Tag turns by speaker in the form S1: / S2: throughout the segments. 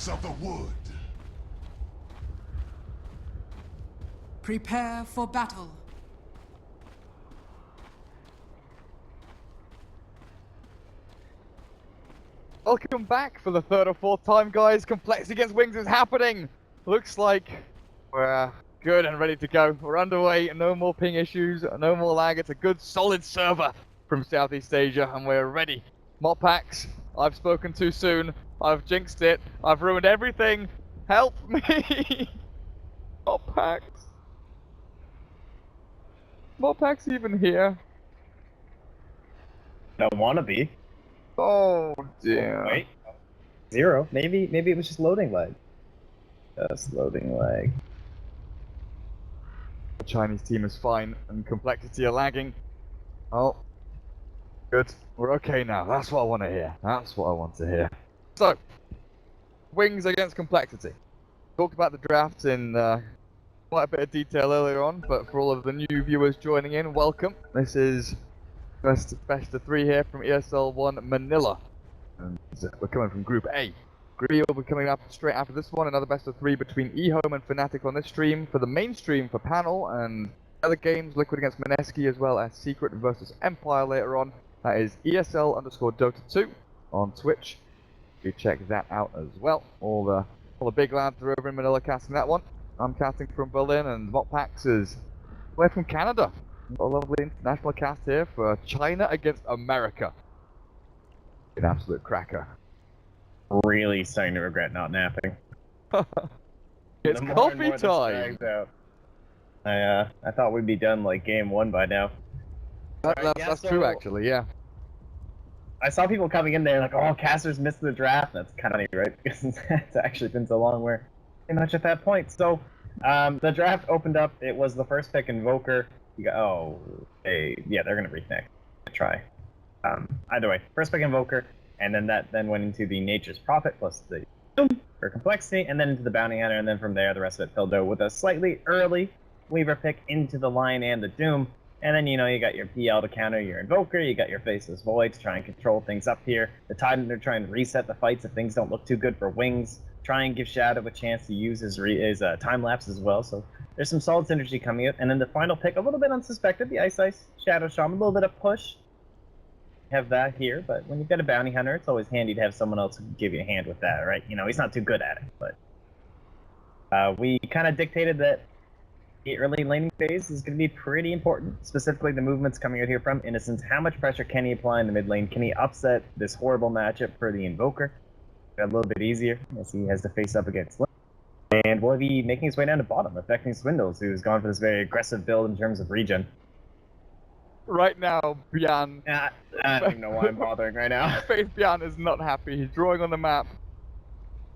S1: Warriors of the Wood.
S2: Prepare for battle.
S3: Welcome back for the third or fourth time, guys. Complexity against Wings is happening. Looks like we're good and ready to go. We're underway. No more ping issues. No more lag. It's a good, solid server from Southeast Asia, and we're ready. Mod packs. I've spoken too soon. I've jinxed it. I've ruined everything. Help me! Mod packs. Mod packs even here?
S4: Don't want to be.
S3: Oh dear.
S4: Wait. 0. Maybe it was just loading lag. Just loading lag.
S3: The Chinese team is fine, and Complexity are lagging. Oh. Good. We're okay now. That's what I want to hear. That's what I want to hear. So, Wings against Complexity. Talked about the draft in quite a bit of detail earlier on, but for all of the new viewers joining in, welcome. This is best of 3 here from ESL One Manila. And we're coming from Group A. Group B will be coming up straight after this one. Another best of 3 between eHome and Fnatic on this stream. For the main stream for panel and other games, Liquid against Mineski, as well as Secret versus Empire later on. That is ESL_Dota 2 on Twitch. You check that out as well. All the big lads are over in Manila casting that one. I'm casting from Berlin, and Motpax is away from Canada. Got a lovely international cast here for China against America. An absolute cracker.
S4: Really starting to regret not napping.
S3: It's coffee time.
S4: I thought we'd be done like game 1 by now.
S3: That's true, actually. Yeah.
S4: I saw people coming in there like, "Oh, casters missed the draft." That's kind of funny, right? Because it's actually been so long. We're pretty much at that point. So, the draft opened up. It was the first pick Invoker. You go, yeah, they're gonna reconnect. Try. Either way, first pick Invoker, and then that went into the Nature's Prophet plus the Doom for Complexity, and then into the Bounty Hunter, and then from there the rest of it filled out with a slightly early Weaver pick into the Lion and the Doom. And then, you know, you got your PL to counter your Invoker, you got your Faceless Void to try and control things up here. The Titan, they're trying to reset the fights if things don't look too good for Wings. Try and give Shadow a chance to use his time lapse as well. So there's some solid synergy coming out. And then the final pick, a little bit unsuspected, the Ice Shadow Shaman, a little bit of push. Have that here, but when you've got a Bounty Hunter, it's always handy to have someone else who can give you a hand with that, right? You know, he's not too good at it, but we kind of dictated that the early laning phase is going to be pretty important, specifically the movements coming out here from Innocence. How much pressure can he apply in the mid lane? Can he upset this horrible matchup for the Invoker? A little bit easier as he has to face up against Link. And will he be making his way down to bottom, affecting Swindles, who's gone for this very aggressive build in terms of regen?
S3: Right now, Bian...
S4: I don't even know why I'm bothering right now.
S3: Faith Bian is not happy. He's drawing on the map,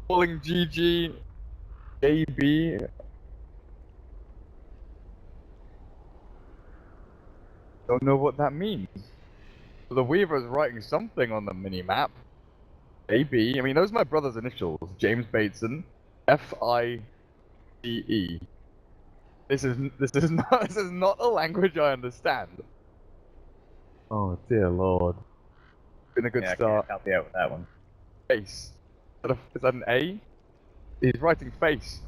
S3: calling GG, AB... Don't know what that means. The Weaver is writing something on the mini-map. AB, I mean, those are my brother's initials. James Bateson, FICE. This is not a language I understand. Oh dear lord. Been a good start.
S4: I can't help you out with that one.
S3: Face. Is that an A? He's writing face.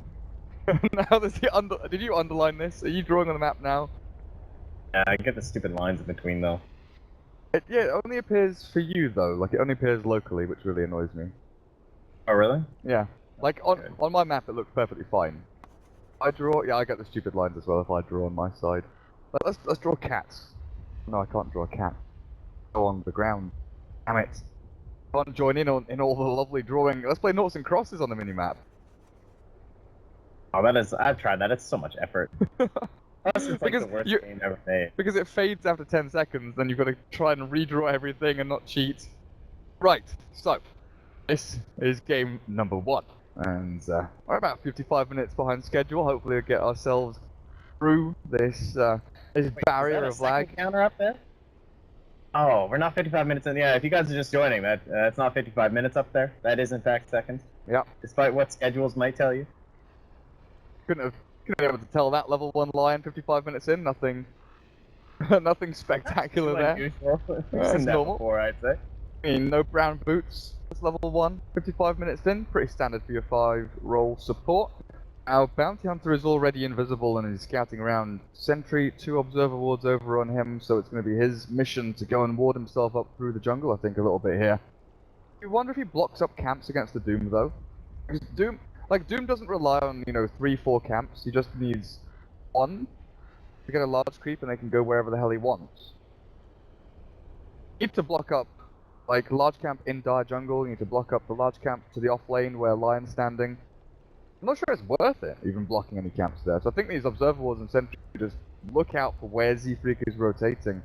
S3: Now did you underline this? Are you drawing on the map now?
S4: I get the stupid lines in between though.
S3: Yeah, it only appears for you though. Like it only appears locally, which really annoys me.
S4: Oh really?
S3: Yeah. Like on my map, it looks perfectly fine. I get the stupid lines as well if I draw on my side. But let's draw cats. No, I can't draw a cat. Go on the ground. Damn it! Can't join in on all the lovely drawing. Let's play noughts and crosses on the mini map.
S4: Oh, I've tried that. It's so much effort. Plus, it's like the worst game ever made.
S3: Because it fades after 10 seconds, then you've got to try and redraw everything and not cheat. Right, so, this is game number 1. And we're about 55 minutes behind schedule. Hopefully we'll get ourselves through this barrier of lag.
S4: Counter up there? Oh, we're not 55 minutes in. Yeah, if you guys are just joining, that's not 55 minutes up there. That is in fact seconds.
S3: Yeah.
S4: Despite what schedules might tell you.
S3: Couldn't have been able to tell that level 1 lion 55 minutes in. Nothing spectacular there.
S4: We've seen that
S3: normal.
S4: before, I'd say.
S3: I mean, no brown boots. That's level 1. 55 minutes in, pretty standard for your 5-role support. Our bounty hunter is already invisible and is scouting around. Sentry, 2 observer wards over on him, so it's going to be his mission to go and ward himself up through the jungle, I think, a little bit here. You wonder if he blocks up camps against the Doom, though. Because Doom doesn't rely on, 3-4 camps. He just needs 1 to get a large creep and they can go wherever the hell he wants. You need to block up, large camp in dire jungle. You need to block up the large camp to the off lane where Lion's standing. I'm not sure it's worth it, even blocking any camps there. So I think these observer wards and sentry just look out for where Z-Freak is rotating.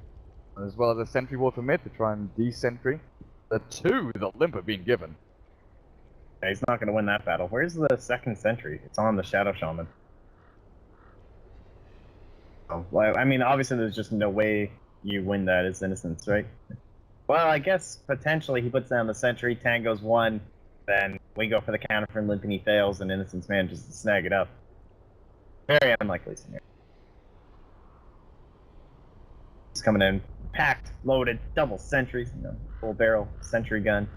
S3: As well as a sentry ward for mid to try and de-sentry. The 2 that Limp have been given.
S4: Yeah, he's not going to win that battle. Where's the second sentry? It's on the Shadow Shaman. Oh, well, I mean, obviously there's just no way you win that as Innocence, right? Well, I guess potentially he puts down the sentry, Tango's 1, then we go for the counter from Limp and he fails, and Innocence manages to snag it up. Very unlikely scenario. He's coming in, packed, loaded, double sentries, full barrel sentry gun.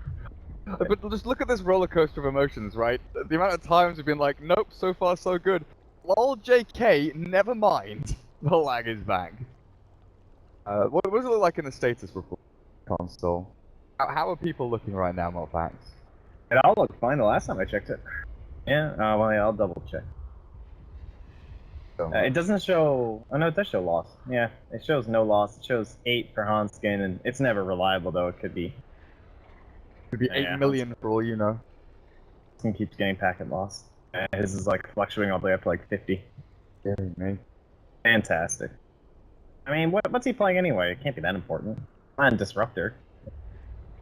S3: But just look at this roller coaster of emotions, right? The amount of times we've been like, nope, so far so good. Lol, JK, never mind. The lag is back. What does it look like in the status report console? How are people looking right now, Mofax?
S4: It all looked fine the last time I checked it. Yeah, well, yeah, I'll double check. It doesn't show... Oh, no, it does show loss. Yeah, it shows no loss. It shows 8 for Hanskin, and it's never reliable, though. It could be...
S3: Could be 8 million for all you know.
S4: Hanskin keeps getting packet loss. His is, fluctuating all the way up to, 50.
S3: Scary me.
S4: Fantastic. I mean, what's he playing anyway? It can't be that important. Lion Disruptor.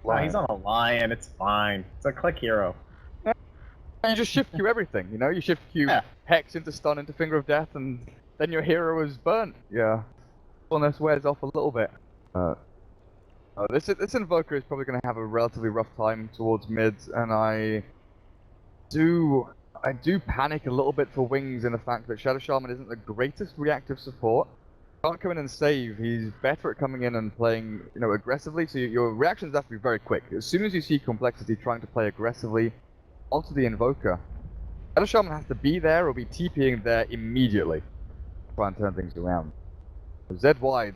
S4: Wow, he's on a Lion. It's fine. It's a click hero.
S3: You just shift Q everything, You shift Q Hex into Stun into Finger of Death, and then your hero is burnt. Yeah. Fullness wears off a little bit. This Invoker is probably going to have a relatively rough time towards mids, and I do panic a little bit for Wings in the fact that Shadow Shaman isn't the greatest reactive support. Can't come in and save. He's better at coming in and playing, aggressively, so your reactions have to be very quick. As soon as you see Complexity trying to play aggressively onto the Invoker, Shadow Shaman has to be there or be TPing there immediately to try and turn things around. ZY,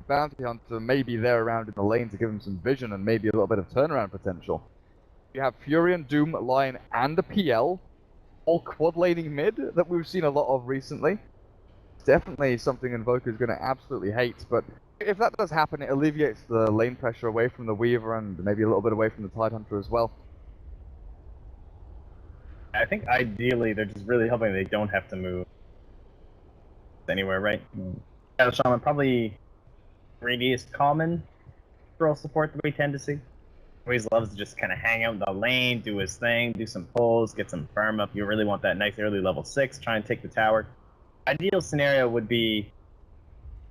S3: Bounty Hunter may be there around in the lane to give him some vision and maybe a little bit of turnaround potential. You have Furion, Doom, Lion, and a PL, all quad laning mid that we've seen a lot of recently. Definitely something Invoker is going to absolutely hate, but if that does happen, it alleviates the lane pressure away from the Weaver and maybe a little bit away from the Tidehunter as well.
S4: I think ideally they're just really hoping they don't have to move anywhere, right? Shadow Shaman probably greediest common role support that we tend to see. Always loves to just kind of hang out in the lane, do his thing, do some pulls, get some farm up. You really want that nice early level 6, try and take the tower. Ideal scenario would be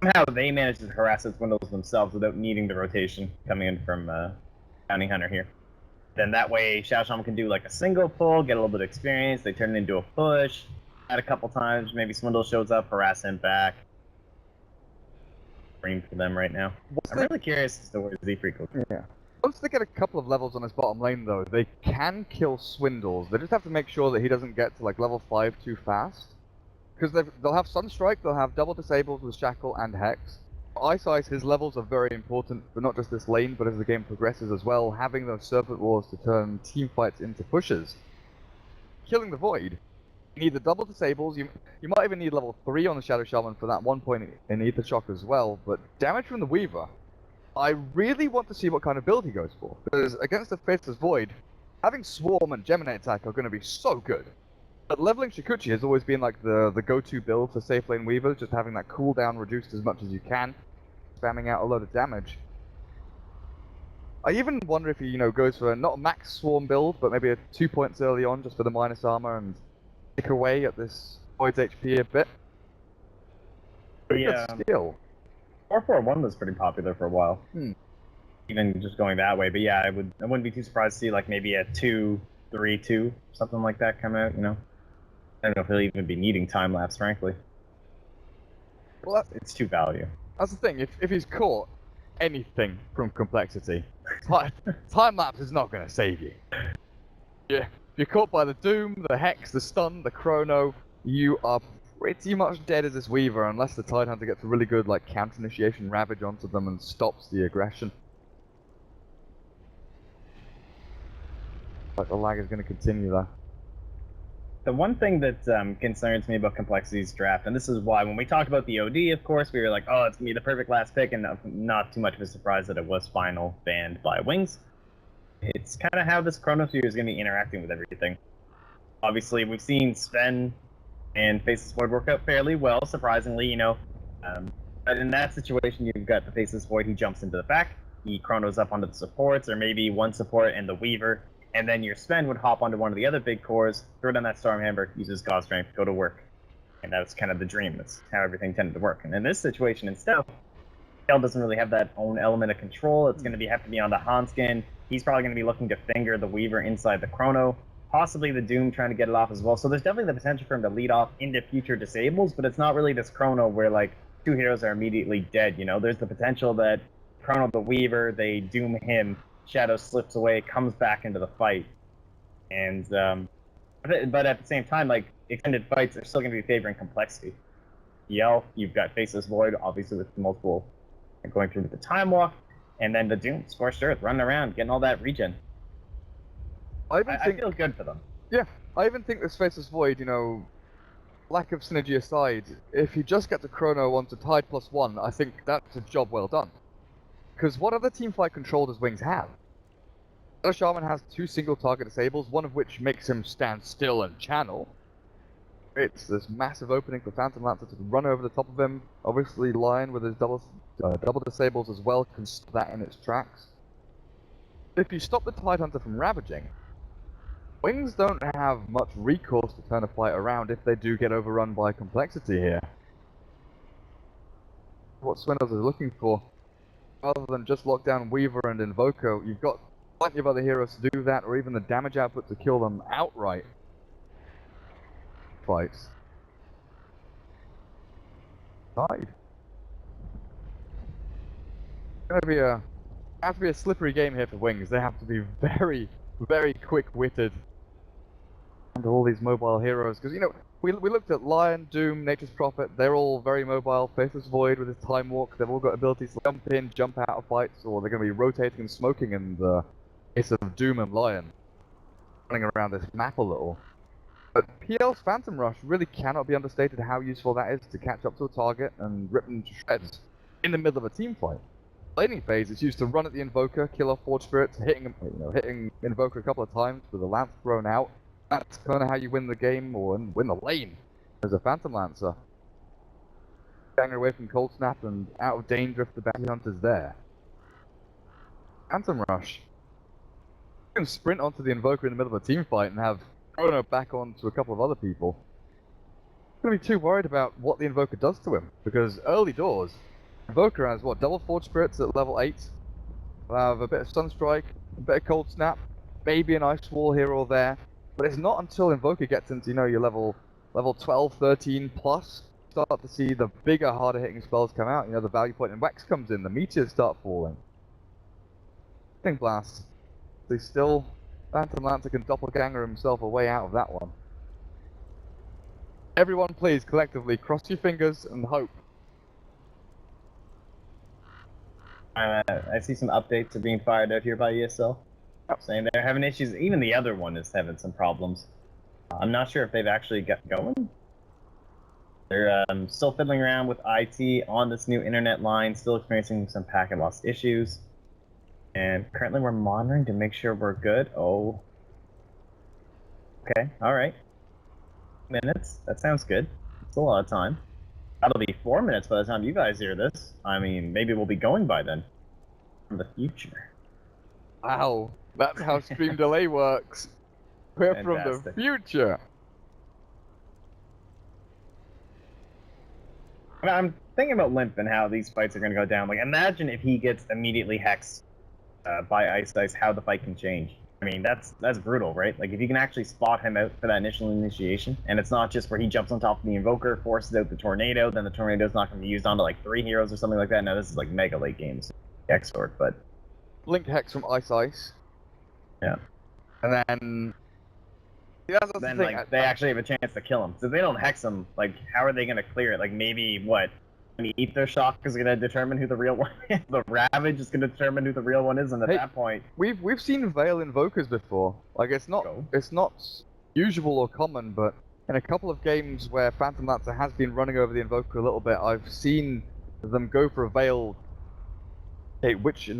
S4: somehow they manage to harass those windows themselves without needing the rotation coming in from Bounty Hunter here. Then that way Shadow Shaman can do a single pull, get a little bit of experience, they turn it into a push, add a couple times, maybe Swindle shows up, harass him back. Green for them right now. I'm really curious as to where Z-Freak will go.
S3: Yeah. Once they get a couple of levels on his bottom lane though, they can kill Swindles. They just have to make sure that he doesn't get to level 5 too fast. Because they'll have Sunstrike, they'll have double disables with Shackle and Hex. For Ice Ice, his levels are very important for not just this lane, but as the game progresses as well, having those Serpent Wars to turn team fights into pushes. Killing the Void. You need the double disables, you might even need level 3 on the Shadow Shaman for that 1 point in Ether Shock as well, but damage from the Weaver, I really want to see what kind of build he goes for. Because against the Faceless Void, having Swarm and Geminate Attack are going to be so good. But leveling Shikuchi has always been the go-to build for safe lane Weavers, just having that cooldown reduced as much as you can, spamming out a load of damage. I even wonder if he, goes for not a max Swarm build, but maybe a 2 points early on just for the minus armor and pick away at this Void's HP a bit. Pretty good skill.
S4: 441 was pretty popular for a while. Even just going that way, but yeah, I wouldn't be too surprised to see maybe a 2-3-2, something like that come out, I don't know if he'll even be needing time-lapse, frankly. Well, it's 2 value.
S3: That's the thing, if he's caught anything from Complexity, Time lapse is not going to save you. Yeah, if you're caught by the Doom, the Hex, the Stun, the Chrono, you are pretty much dead as this Weaver unless the Tidehunter gets a really good like counter initiation Ravage onto them and stops the aggression. But the lag is going to continue there.
S4: The one thing that concerns me about Complexity's draft, and this is why when we talked about the OD, of course, we were like, oh, it's going to be the perfect last pick, and not too much of a surprise that it was final banned by Wings. It's kind of how this Chronosphere is going to be interacting with everything. Obviously, we've seen Sven and Faceless Void work out fairly well, surprisingly, you know. But in that situation, you've got the Faceless Void, he jumps into the back, he Chronos up onto the supports, or maybe one support and the Weaver, and then your Sven would hop onto one of the other big cores, throw down that Stormhammer, use his God Strength, go to work. And that was kind of the dream. That's how everything tended to work. And in this situation, instead, coL doesn't really have that own element of control. It's going to have to be on the Hanskin. He's probably going to be looking to finger the Weaver inside the Chrono, possibly the Doom trying to get it off as well. So there's definitely the potential for him to lead off into future disables, but it's not really this Chrono where, like, two heroes are immediately dead, you know? There's the potential that Chrono the Weaver, they Doom him, Shadow slips away, comes back into the fight. And, but at the same time, like, extended fights are still going to be favoring Complexity. EL, you've got Faceless Void, obviously with multiple going through with the Time Walk, and then the Doom, Scorched Earth, running around, getting all that regen. I feel good for them.
S3: Yeah, I even think this Faceless Void, you know, lack of synergy aside, if you just get the Chrono onto Tide +1, I think that's a job well done. Because what other teamfight control does Wings have? The Shaman has 2 single target disables, one of which makes him stand still and channel. It's this massive opening for Phantom Lancer to run over the top of him. Obviously, Lion with his double disables as well can stop that in its tracks. If you stop the Tidehunter from ravaging, Wings don't have much recourse to turn a fight around if they do get overrun by Complexity here. What Swindles is looking for, rather than just lock down Weaver and Invoker, you've got plenty of other heroes to do that, or even the damage output to kill them outright. Fights. Tide. It's have to be a slippery game here for Wings. They have to be very, very quick-witted and all these mobile heroes. Because, you know, we looked at Lion, Doom, Nature's Prophet. They're all very mobile. Faceless Void with his Time Walk. They've all got abilities to jump in, jump out of fights, or they're going to be rotating and smoking in the case of Doom and Lion. Running around this map a little. But PL's Phantom Rush really cannot be understated how useful that is to catch up to a target and rip them to shreds in the middle of a team fight. Laning phase, it's used to run at the Invoker, kill off Forge Spirits, hitting Invoker a couple of times with the Lance thrown out. That's kind of how you win the game or win the lane as a Phantom Lancer. Ganger away from Cold Snap and out of danger if the bounty hunter's there. Phantom Rush. You can sprint onto the Invoker in the middle of a team fight and have Chrono back on to a couple of other people. I'm going to be too worried about what the Invoker does to him, because early doors, Invoker has, what, double Forge Spirits at level 8? We'll have a bit of Sunstrike, a bit of Cold Snap, maybe an Ice Wall here or there, but it's not until Invoker gets into, you know, your level 12, 13 plus, start to see the bigger, harder hitting spells come out. You know, the value point in Wax comes in, the meteors start falling. Thing Blast. They still, Phantom Lancer can doppelganger himself a way out of that one. Everyone please, collectively, cross your fingers and hope.
S4: I see some updates are being fired out here by ESL. Saying they're having issues. Even the other one is having some problems. I'm not sure if they've actually got going. They're still fiddling around with IT on this new internet line, still experiencing some packet loss issues. And currently we're monitoring to make sure we're good. Oh. Okay, alright. Minutes. That sounds good. It's a lot of time. That'll be 4 minutes by the time you guys hear this. I mean, maybe we'll be going by then. From the future.
S3: Wow, that's how stream delay works. We're
S4: Fantastic.
S3: from the future.
S4: I'm thinking about Limp and how these fights are going to go down. Like, imagine if he gets immediately hexed by Ice, how the fight can change. I mean, that's brutal, right? Like, if you can actually spot him out for that initial initiation, and it's not just where he jumps on top of the Invoker, forces out the Tornado, then the Tornado's not going to be used onto, like, 3 heroes or something like that. No, this is, like, mega late games, X-Sword, but
S3: blink hex from Ice.
S4: Yeah.
S3: And then... Yeah, that's
S4: Then,
S3: the thing.
S4: like, they actually have a chance to kill him. So if they don't hex him, like, how are they going to clear it? Like, maybe, what? An Ether Shock is going to determine who the real one is? The Ravage is going to determine who the real one is, and at
S3: Hey,
S4: that point...
S3: We've seen Veil Invokers before. Like, it's not usual or common, but in a couple of games where Phantom Lancer has been running over the Invoker a little bit, I've seen them go for a Veil. Okay, which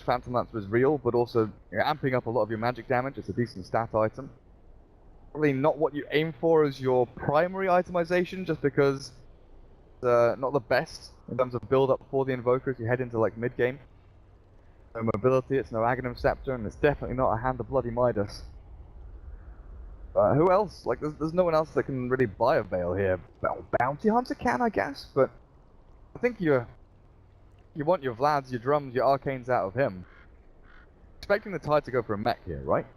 S3: Phantom Lancer is real, but also amping up a lot of your magic damage. It's a decent stat item. Probably not what you aim for as your primary itemization, just because it's not the best in terms of build up for the Invoker as you head into like mid game. No mobility, it's no Aghanim Scepter, and it's definitely not a Hand of Bloody Midas. Who else? Like, there's no one else that can really buy a Veil here. Well, Bounty Hunter can, I guess, but I think you want your Vlads, your Drums, your Arcanes out of him. Expecting the Tide to go for a mech here, right?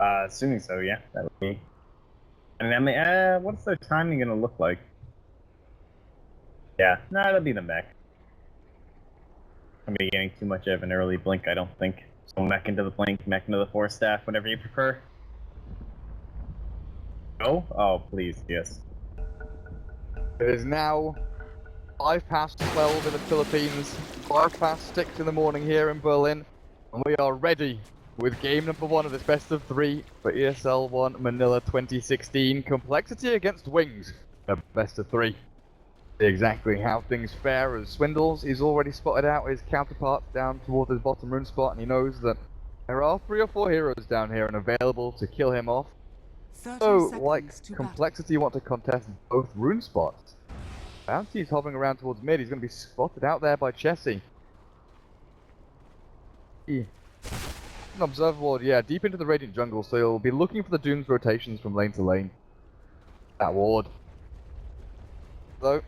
S4: Assuming so, yeah. That would be... And I mean, what's their timing going to look like? Yeah, no, it'll be the mech. I'm be getting too much of an early blink, I don't think. So mech into the blink, mech into the Force Staff, whatever you prefer. No? Oh, please, yes.
S3: It is now 12 in the Philippines, 6 in the morning here in Berlin, and we are ready with game number 1 of this best of 3 for ESL One Manila 2016. Complexity against Wings, a best of 3. Exactly how things fare as Swindles. He's already spotted out his counterparts down towards his bottom rune spot, and he knows that there are 3 or 4 heroes down here and available to kill him off. So, like Complexity, want to contest both rune spots. Bounty's hovering around towards mid. He's going to be spotted out there by Chessie. An Observer Ward, yeah, deep into the Radiant Jungle, so he'll be looking for the Doom's rotations from lane to lane. That ward. Though,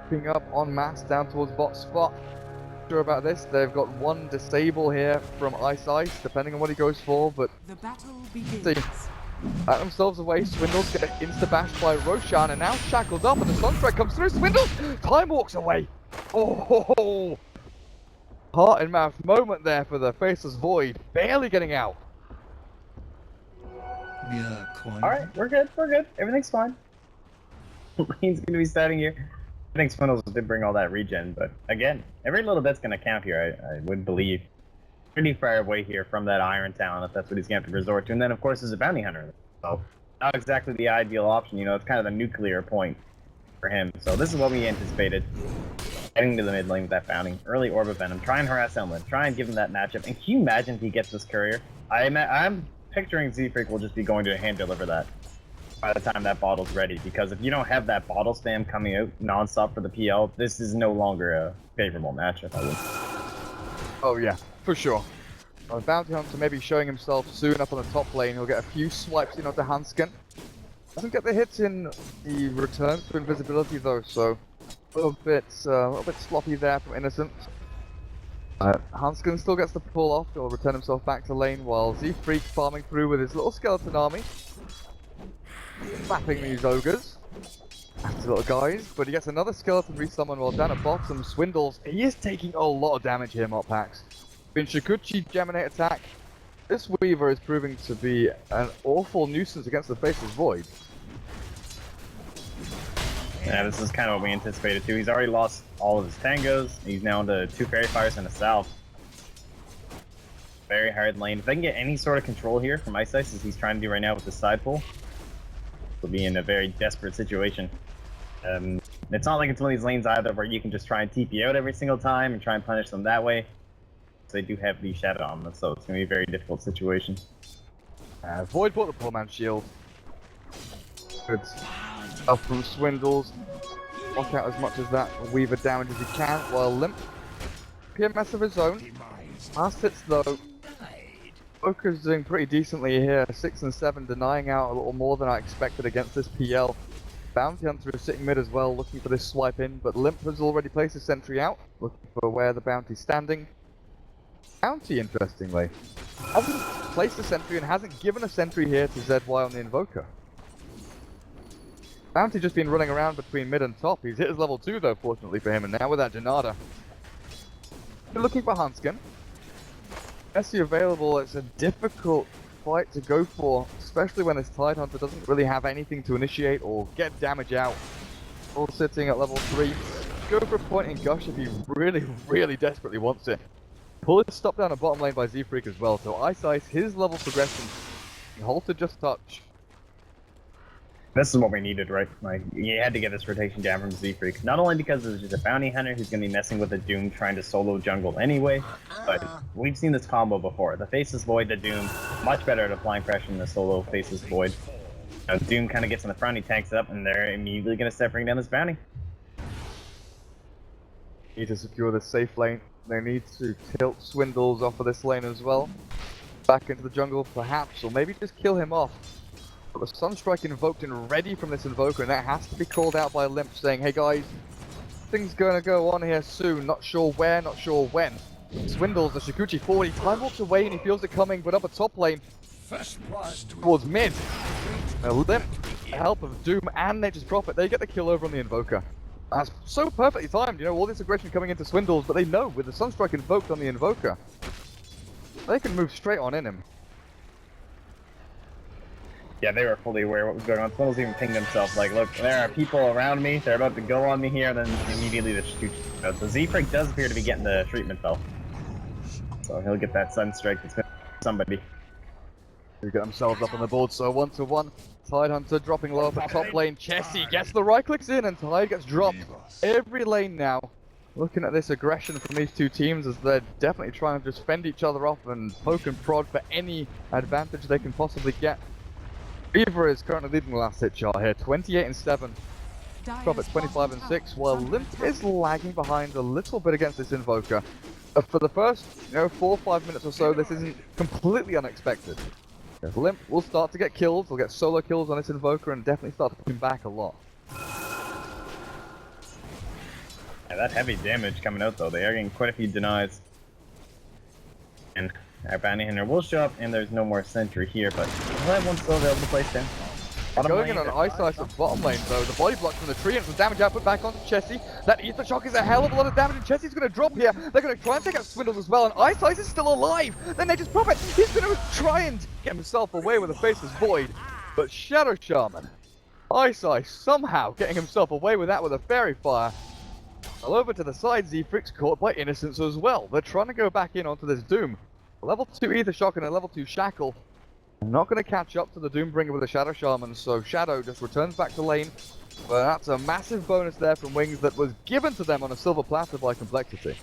S3: picking up en masse down towards bot spot. Sure about this, they've got 1 disable here from Ice, depending on what he goes for, but
S1: the battle begins.
S3: See, at themselves away, Swindles get insta-bashed by Roshan, and now shackled up, and the Sunstrike comes through. Swindles! Time walks away! Oh! Heart and mouth moment there for the Faceless Void, barely getting out.
S2: Yeah, quite.
S4: Alright, we're good, everything's fine. Lane's gonna be starting here. I think Swindles did bring all that regen, but again, every little bit's gonna count here, I would believe. Pretty far away here from that Iron Talon, if that's what he's gonna have to resort to. And then, of course, there's a Bounty Hunter. So, not exactly the ideal option, you know, it's kind of the nuclear point for him. So this is what we anticipated. Heading to the mid lane with that Bounty. Early Orb of Venom. Try and harass Elmwood. Try and give him that matchup. And can you imagine if he gets this courier? I'm picturing Z-Freak will just be going to hand deliver that by the time that bottle's ready, because if you don't have that bottle spam coming out non-stop for the PL, this is no longer a favorable matchup, I would.
S3: Oh yeah, for sure. Bounty Hunter maybe showing himself soon up on the top lane. He'll get a few swipes in onto Hanskin. Doesn't get the hits in the return to invisibility though, so a little bit sloppy there from Innocent. Hanskin still gets the pull off. He'll return himself back to lane while Z-Freak farming through with his little skeleton army. Slapping these ogres. That's little guys, but he gets another skeleton resummon while down at bottom. Swindles, he is taking a lot of damage here, Moppax. In Shikuchi Geminate attack, this Weaver is proving to be an awful nuisance against the Faceless Void.
S4: Yeah, this is kind of what we anticipated too. He's already lost all of his tangos. He's now into 2 Fairy Fires and a Salve. Very hard lane. If they can get any sort of control here from Ice, as he's trying to do right now with the side pull, he'll be in a very desperate situation. It's not like it's one of these lanes either where you can just try and TP out every single time and try and punish them that way. So they do have the Shadow on them, so it's going to be a very difficult situation.
S3: Void bought the poor man's shield. Good stuff from Swindles. Knock out as much as that Weaver damage as he can, while Limp PMS of his own. Last hits though. Joker's doing pretty decently here, 6 and 7, denying out a little more than I expected against this PL. Bounty Hunter is sitting mid as well, looking for this swipe in, but Limp has already placed a sentry out, looking for where the Bounty's standing. Bounty, interestingly, hasn't placed a sentry and hasn't given a sentry here to ZY on the Invoker. Bounty just been running around between mid and top. He's hit his level 2 though, fortunately for him, and now with that Janada, You're looking for Hanskin. Messi available, it's a difficult fight to go for, especially when this Tidehunter doesn't really have anything to initiate or get damage out. All sitting at level 3. Go for a point in Gush if he really, really desperately wants it. Pull his stop down a bottom lane by Z-Freak as well, so Ice, his level progression, halted just touch.
S4: This is what we needed, right? Like, you had to get this rotation down from Z-Freak. Not only because it was just a bounty hunter who's going to be messing with the Doom trying to solo jungle anyway, but we've seen this combo before. The Faceless Void, the Doom, much better at applying pressure than the solo Faceless Void. Doom kind of gets in the front, he tanks it up, and they're immediately going to start bringing down this bounty.
S3: Need to secure the safe lane. They need to tilt Swindles off of this lane as well. Back into the jungle, perhaps, or maybe just kill him off. But the Sunstrike invoked and ready from this Invoker, and that has to be called out by Limp, saying, hey guys, things gonna go on here soon, not sure where, not sure when. Swindles, the Shikuchi forward, he time walks away and he feels it coming, but up at top lane, towards mid. Now Limp, the help of Doom and Nature's Prophet, they get the kill over on the Invoker. That's so perfectly timed, you know, all this aggression coming into Swindles, but they know with the Sunstrike invoked on the Invoker, they can move straight on in him.
S4: Yeah, they were fully aware of what was going on. Swindles even pinged himself, like, look, there are people around me, they're about to go on me here, and then immediately the Shikuchi. So Z-Freak does appear to be getting the treatment though. So he'll get that Sunstrike that's been somebody.
S3: They get themselves up on the board, so 1-1. Tidehunter dropping low up at top lane. Chessie gets the right clicks in and Tide gets dropped. Every lane now. Looking at this aggression from these two teams as they're definitely trying to just fend each other off and poke and prod for any advantage they can possibly get. Beaver is currently leading the last hit chart here, 28-7. Prophet 25-6, while Limp is lagging behind a little bit against this Invoker. For the first, 4 or 5 minutes or so, this isn't completely unexpected. Limp will start to get kills, he'll get solo kills on this Invoker and definitely start to put him back a lot.
S4: Yeah, that heavy damage coming out though, they are getting quite a few denies. And our bounty hunter will show up and there's no more sentry here, but we'll have one still available to place down.
S3: Going in on Ice at bottom lane though, the body block from the tree and some damage output back onto Chessie. That Ether Shock is a hell of a lot of damage and Chessie's going to drop here. They're going to try and take out Swindles as well and Ice is still alive. Then they just Prophet, he's going to try and get himself away with a Faceless Void. But Shadow Shaman, Ice somehow getting himself away with that with a Fairy Fire. Well, over to the side, Z-Freak's caught by Innocence as well. They're trying to go back in onto this Doom. A level 2 Ether Shock and a level 2 Shackle. Not going to catch up to the Doombringer with a Shadow Shaman, so Shadow just returns back to lane. But that's a massive bonus there from Wings that was given to them on a silver platter by Complexity.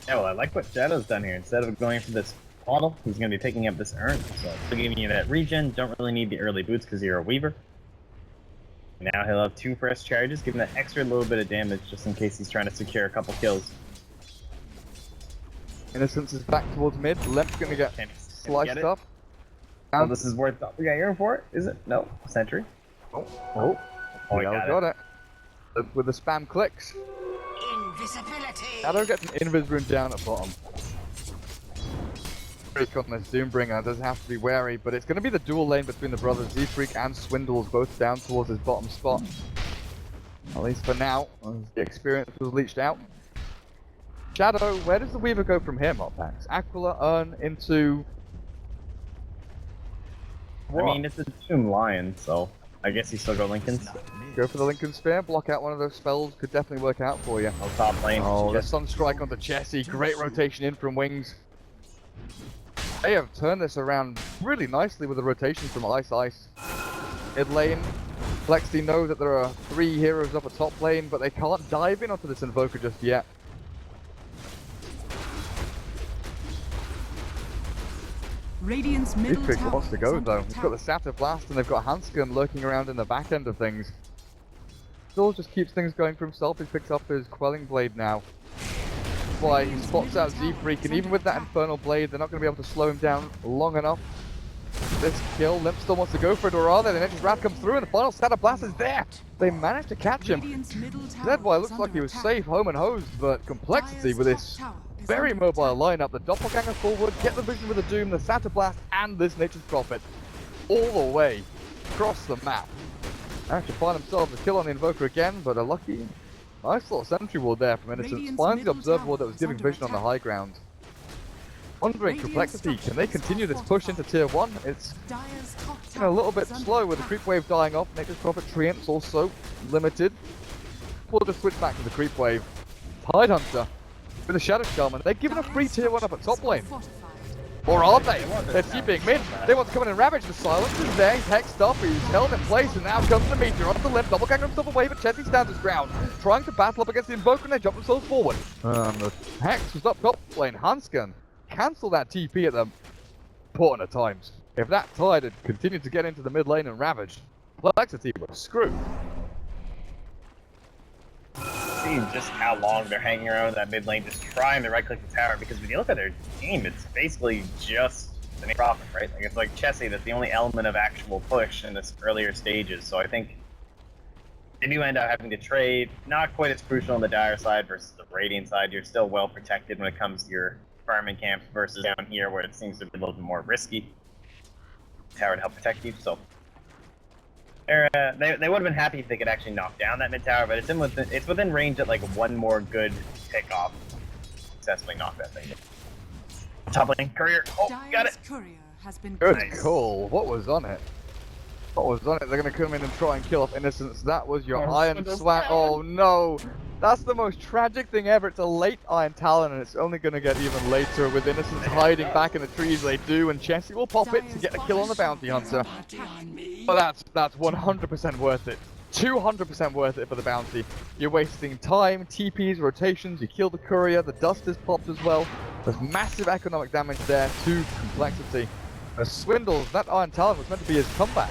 S4: Yeah, well, I like what Shadow's done here. Instead of going for this bottle, he's going to be picking up this urn. So still giving you that regen, don't really need the early boots because you're a Weaver. Now he'll have 2 fresh charges, giving that extra little bit of damage just in case he's trying to secure a couple kills.
S3: Innocence is back towards mid, Lemp's going to get sliced up.
S4: Oh, this is worth we got Urn for it, is it? No. Sentry.
S3: Oh, we got it. With the spam clicks.
S1: Invisibility.
S3: Shadow gets an Invis rune down at bottom. Freak on this Doombringer does have to be wary, but it's going to be the dual lane between the brothers Z-Freak and Swindles, both down towards his bottom spot. At least for now, as the experience was leached out. Shadow, where does the Weaver go from here, Moppax? Aquila, Urn, into...
S4: What? I mean, it's a Doom Lion, so I guess you still go Lincoln's.
S3: Go for the Lincoln Spear, block out one of those spells, could definitely work out for you.
S4: Oh, top lane.
S3: Oh, the Sunstrike onto Chessie, great rotation in from Wings. They have turned this around really nicely with the rotation from Ice. Mid lane, Complexity know that there are 3 heroes up at top lane, but they can't dive in onto this Invoker just yet.
S1: Radiant's middle tower
S3: wants to go though. He's got the Scatter Blast and they've got Hanskin lurking around in the back end of things. Still just keeps things going for himself. He picks up his Quelling Blade now. That's why he spots out Z-Freak, and even with that Infernal Blade, they're not going to be able to slow him down long enough. This kill, Limp still wants to go for it, or are they? The Nature's Wrath comes through and the final Scatter Blast is there! They managed to catch him. Zedwire looks like he was safe, home and hosed, but Complexity with this very mobile lineup, the Doppelganger forward, get the vision with the Doom, the Scatter Blast, and this Nature's Prophet all the way across the map. Actually find themselves a kill on the Invoker again, but are lucky Nice little sentry wall there from Innocence.
S1: Radiant's
S3: Finds the
S1: middle
S3: observer
S1: tower
S3: wall that was
S1: is
S3: giving
S1: under
S3: vision on the
S1: attack.
S3: high ground. Wondering
S1: Radiant
S3: complexity, can they
S1: structures
S3: continue
S1: are
S3: this push into tier 1? It's
S1: Dire's top
S3: a little
S1: tower
S3: bit
S1: is under
S3: slow with the
S1: attack.
S3: creep wave dying off. Nature's Prophet Treant's also limited. We'll just switch back to the creep wave. Tidehunter with the Shadow Shaman. They're giving a free
S1: Dire's
S3: tier 1 up at top
S1: structures are
S3: lane.
S1: fortified.
S3: Or are they?
S4: want
S3: They're
S4: this
S3: TPing
S4: now.
S3: mid. They want to come in and ravage. The silence is there. He's hexed up. He's held in place. And now comes the meteor onto the limb. Double gang himself away, but Chesney stands his ground. Trying to battle up against the Invoker and they jump themselves forward. The hex was up top lane. Hansken cancel that TP at the important of times. If that tide had continued to get into the mid lane and ravaged, complexity was screwed.
S4: Seeing just how long they're hanging around that mid lane, just trying to right-click the tower. Because when you look at their team, it's basically just the profit, right? Like it's like Chessie, that's the only element of actual push in this earlier stages. So I think they do end up having to trade. Not quite as crucial on the Dire side versus the Radiant side. You're still well protected when it comes to your farming camps versus down here where it seems to be a little bit more risky. Tower to help protect you, so they would have been happy if they could actually knock down that mid tower, but it's within range at like one more good pick off. Successfully knock that thing. Top lane, courier. Oh, got
S1: Dire's
S4: it.
S1: courier has been
S3: Good
S4: Nice.
S3: call. What was on it? What was on it? They're going to come in and try and kill off Innocence. That was your
S4: Oh,
S3: Iron
S4: Swindle's
S3: Swag.
S4: down.
S3: Oh no! That's the most tragic thing ever. It's a late Iron Talon and it's only going to get even later with Innocence hiding back in the trees they do, and Chessie will pop it to get a kill on the Bounty Hunter. But that's 100% worth it. 200% worth it for the bounty. You're wasting time, TPs, rotations, you kill the courier, the dust is popped as well. There's massive economic damage there to complexity. The Swindles, that Iron Talon was meant to be his comeback.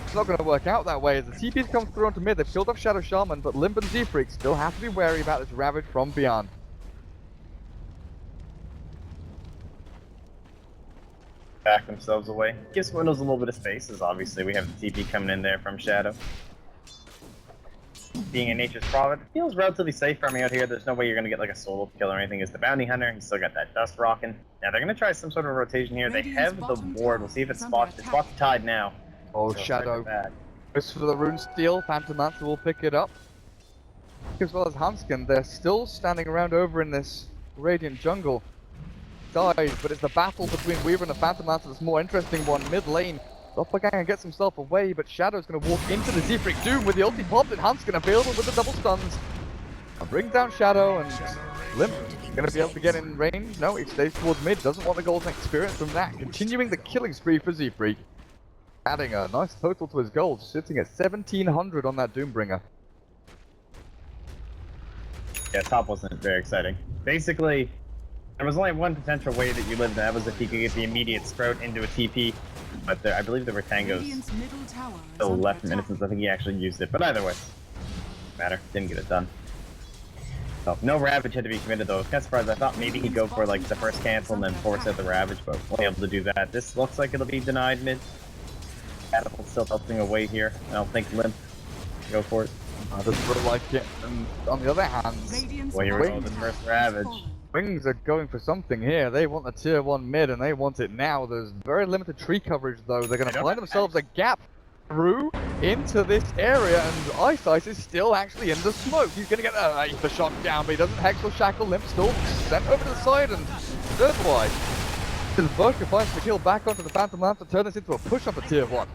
S3: It's not going to work out that way as the TPs come through onto mid. They've killed off Shadow Shaman, but Limb and Z-Freak still have to be wary about this ravage from beyond.
S4: Back themselves away. Gives Swindles a little bit of space, as obviously we have the TP coming in there from Shadow. Being a Nature's Prophet, feels relatively safe farming out here. There's no way you're going to get like a solo kill or anything. As the Bounty Hunter, he's still got that dust rocking. Now they're going to try some sort of rotation here. They
S1: Radiant's
S4: have the
S1: bottom
S4: ward.
S1: tower
S4: We'll see if it
S1: is under
S4: spots. It
S1: attack.
S4: spots the tide now.
S3: Oh,
S4: So
S3: Shadow.
S4: bad.
S3: Goes for the Rune Steel. Phantom Mancer will pick it up. As well as Hansken, they're still standing around over in this Radiant jungle. Dies, but it's the battle between Weaver and the Phantom Mancer that's more interesting one. Mid lane, Doppelganger gets himself away, but Shadow's going to walk into the Z-Freak Doom with the ulti popped and Hansken available with the double stuns. And bring down Shadow and Limp. Going to be able to get in range? No, he stays towards mid, doesn't want the golden experience from that. Continuing the killing spree for Z-Freak. Adding a nice total to his gold, sitting at 1700 on that Doombringer.
S4: Yeah, top wasn't very exciting. Basically, there was only one potential way that you lived, and that was if he could get the immediate sprout into a TP. But I believe there were tangos
S1: Radiant's middle tower is
S4: still
S1: under
S4: left from
S1: attack.
S4: Innocence. I think he actually used it. But either way, matter. Didn't get it done. So, no Ravage had to be committed though. I was kind of surprised. I thought maybe he'd go for like the first cancel and then force out the Ravage, but wasn't able to do that. This looks like it'll be denied mid. Catapult still tilting away here. I don't think Limp. Go for it.
S3: Doesn't look like it. And on the other hand,
S1: Radiant's
S4: Well, here we go,
S1: bottom
S4: the
S1: tower
S4: first
S1: has
S4: Ravage.
S1: fallen.
S3: Wings are going for something here. They want the tier 1 mid and they want it now. There's very limited tree coverage though. They're going to find themselves a gap through into this area, and Ice is still actually in the smoke. He's going to get the shock down, but he doesn't hex or shackle. Limp still sent over to the side, and Dirtwise. Invoker finds the kill back onto the Phantom Lance to turn this into a push up for tier 1.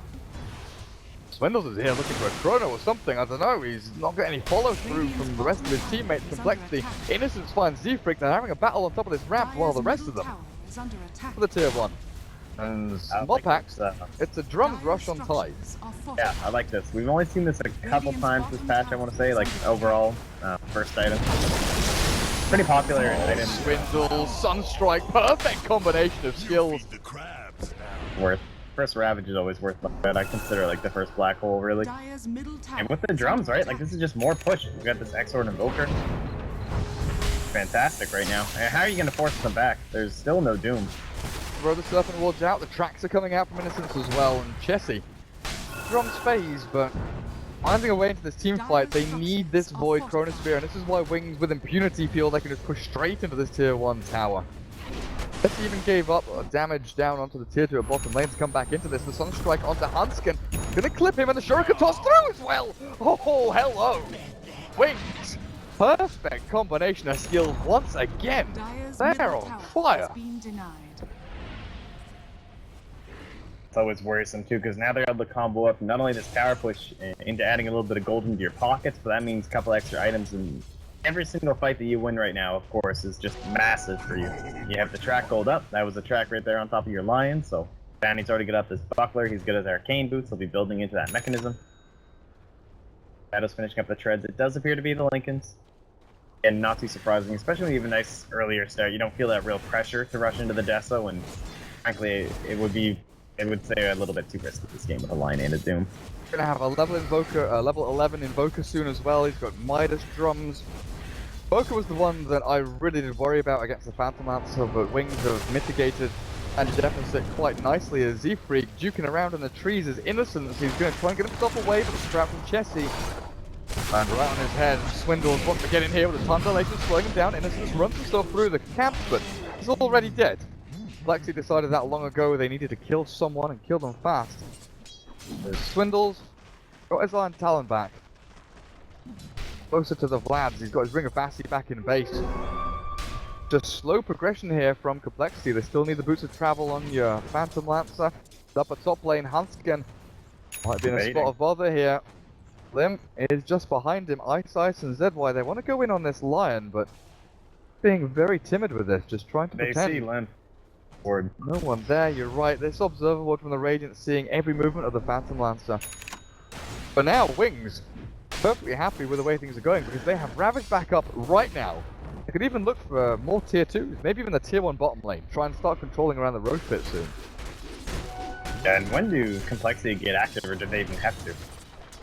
S3: Swindles is here looking for a chrono or something, I don't know. He's not got any follow through from the rest of his teammates. Complexity. Innocence finds Z-Freak. They're having a battle on top of this ramp while the rest of them
S1: Is under attack.
S3: for the tier 1. And Mopax, it's a drums rush on Tide.
S4: Yeah, I like this. We've only seen this a couple times this patch, I want to say, like overall, first item. Pretty popular item.
S3: Swindle, Sunstrike, perfect combination of skills.
S4: Worth. First Ravage is always worth that. I consider like the first black hole, really.
S1: Dire's middle tower
S4: And with the
S1: is
S4: drums,
S1: under
S4: right? Like
S1: attack.
S4: this is just more push. We got this Exort Invoker. Fantastic right now. And how are you going to force them back? There's still no Doom.
S3: Throw the Serpent Wards out, the tracks are coming out from Innocence as well, and Chessie. Drums phase, but finding a way into this team fight, they need this Void Chronosphere, and this is why Wings with impunity feel they can just push straight into this tier 1 tower. Chessie even gave up damage down onto the tier 2 at bottom lane to come back into this. The Sunstrike onto Hansken, gonna clip him, and the Shuriken toss through as well! Oh, hello! Wings Perfect combination of skills once again.
S1: Dire's
S3: They're
S1: middle
S3: on
S1: tower
S3: fire.
S1: has been denied.
S4: It's always worrisome too, because now they're able to combo up not only this power push into adding a little bit of gold into your pockets, but that means a couple extra items, and every single fight that you win right now, of course, is just massive for you. You have the track gold up. That was a track right there on top of your lion, so Fanny's already got up this buckler. He's good as arcane boots. He'll be building into that mechanism. Shadow's finishing up the treads. It does appear to be the Lincolns. And not too surprising, especially when you have a nice earlier start. You don't feel that real pressure to rush into the Deso, and frankly, it would say a little bit too risky this game with a Lion and a Doom.
S3: We're gonna have a level invoker, level 11 invoker soon as well. He's got Midas drums. Invoker was the one that I really did worry about against the Phantom Lancer, but Wings have mitigated and deficit quite nicely as Z-Freak duking around in the trees is innocence. He's going to try and get himself away, but the Sprout from Chessie. And right on his head, Swindles wants to get in here with the time dilation, slowing him down. Innocence runs himself through the camp, but he's already dead. Lexi decided that long ago they needed to kill someone and kill them fast. There's Swindles got his Iron Talon back. Closer to the Vlads, he's got his Ring of Bassi back in base. Just slow progression here from Complexity. They still need the boots of travel on your Phantom Lancer. Up at top lane, Hansken might be in a spot of bother here. Lim is just behind him. Ice and ZY, they want to go in on this Lion, but being very timid with this, just trying to pretend.
S4: They see Lim.
S3: No one there, you're right. This observer ward from the Radiant seeing every movement of the Phantom Lancer. But now, Wings, perfectly happy with the way things are going because they have Ravage back up right now. They could even look for more tier 2s, maybe even the tier 1 bottom lane. Try and start controlling around the Roach Pit soon.
S4: Yeah, and when do Complexity get active, or do they even have to?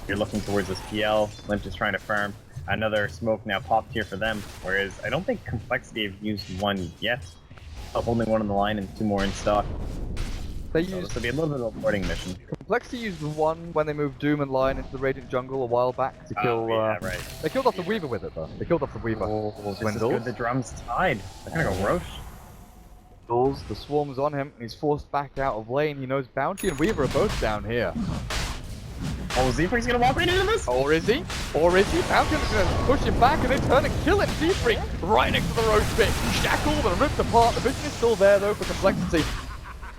S4: You're looking towards this PL, Limp is trying to farm. Another smoke now popped here for them, whereas I don't think Complexity have used one yet. Holding one on the line and 2 more in stock. So this will be a little bit of a boarding mission.
S3: Complexity used one when they moved Doom and Lion into the Radiant jungle a while back to kill.
S4: Yeah, right.
S3: They killed off the Weaver with it though. They killed off the Weaver.
S4: This is good. The drum's tied. They're gonna go Roche.
S3: The swarm's on him, and he's forced back out of lane. He knows Bounty and Weaver are both down here.
S4: Oh, Z-Freak's gonna walk right into this?
S3: Or is he? Or is he? Bounty's gonna push him back and then turn and kill him. Z-Freak right next to the Roach Pit. Shackled and ripped apart. The vision is still there though for Complexity.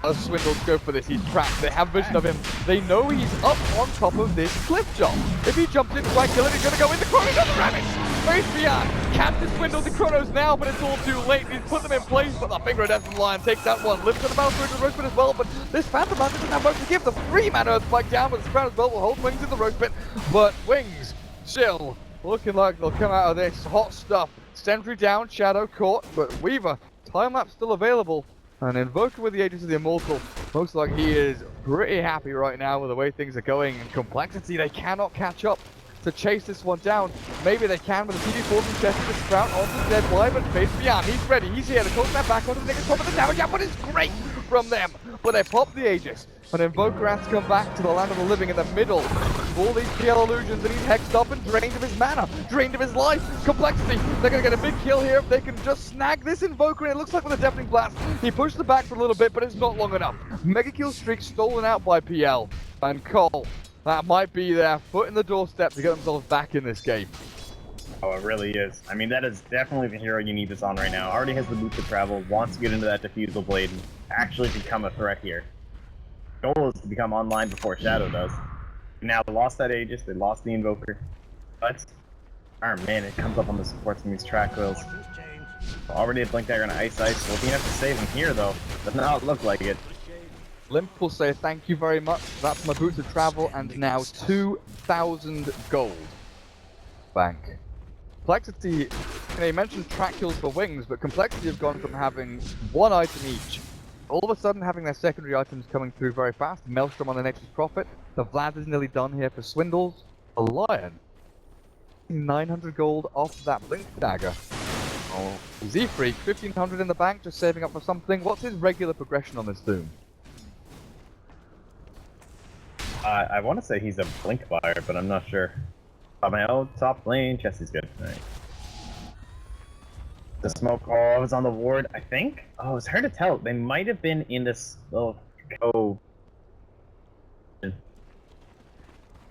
S3: As Swindles go for this, he's trapped. They have vision of him. They know he's up on top of this cliff jump. If he jumps in to try and kill him, he's gonna go in the Chronos on the Ravage. Face beyond. Can't Swindle the Chronos now, but it's all too late. He's put them in place, but the finger of death from Lion takes that one. Lives on the bounce through the Roach Pit as well, but this Phantom Lancer doesn't have much to give. The 3-man Earthquake down, but the Sprout as well will hold Wings in the Roach Pit. But Wings still looking like they'll come out of this hot stuff. Sentry down, Shadow caught, but Weaver, time lapse still available. And Invoker with the Aegis of the Immortal looks like he is pretty happy right now with the way things are going. And Complexity, they cannot catch up to chase this one down. Maybe they can with the TD4 from Chester, the Sprout onto the ZY, but Face Beyond, he's ready, he's here to close that back onto the niggas top of the damage, but it's great from them. But they pop the Aegis, and Invoker has to come back to the land of the living in the middle. All these PL illusions, and he's hexed up and drained of his mana, drained of his life. Complexity, they're going to get a big kill here if they can just snag this Invoker, and it looks like with a Deafening Blast, he pushed the back for a little bit, but it's not long enough. Mega kill streak stolen out by PL, and coL. That might be their foot in the doorstep to get themselves back in this game.
S4: Oh, it really is. I mean, that is definitely the hero you need this on right now. Already has the boots to travel, wants to get into that Diffusal Blade and actually become a threat here. Goal is to become online before Shadow does. Now they lost that Aegis, they lost the Invoker. But, oh man, it comes up on the supports from these track coils. Already a Blink Dagger and Ice. Will he have to save him here though? Does not look like it.
S3: Limp will say thank you very much. That's my boots of travel and now 2,000 gold. Bank. Complexity, you mentioned track kills for Wings, but Complexity have gone from having 1 item each, all of a sudden having their secondary items coming through very fast. Maelstrom on the Nature's Prophet. The Vlad is nearly done here for Swindles. The Lion, 900 gold off that Blink Dagger. Oh, Z-Freak, 1,500 in the bank, just saving up for something. What's his regular progression on this Doom?
S4: I want to say he's a Blink buyer, but I'm not sure. Top lane, Chessie's good. Right. The smoke, oh, it was on the ward, I think? Oh, it's hard to tell. They might have been in this little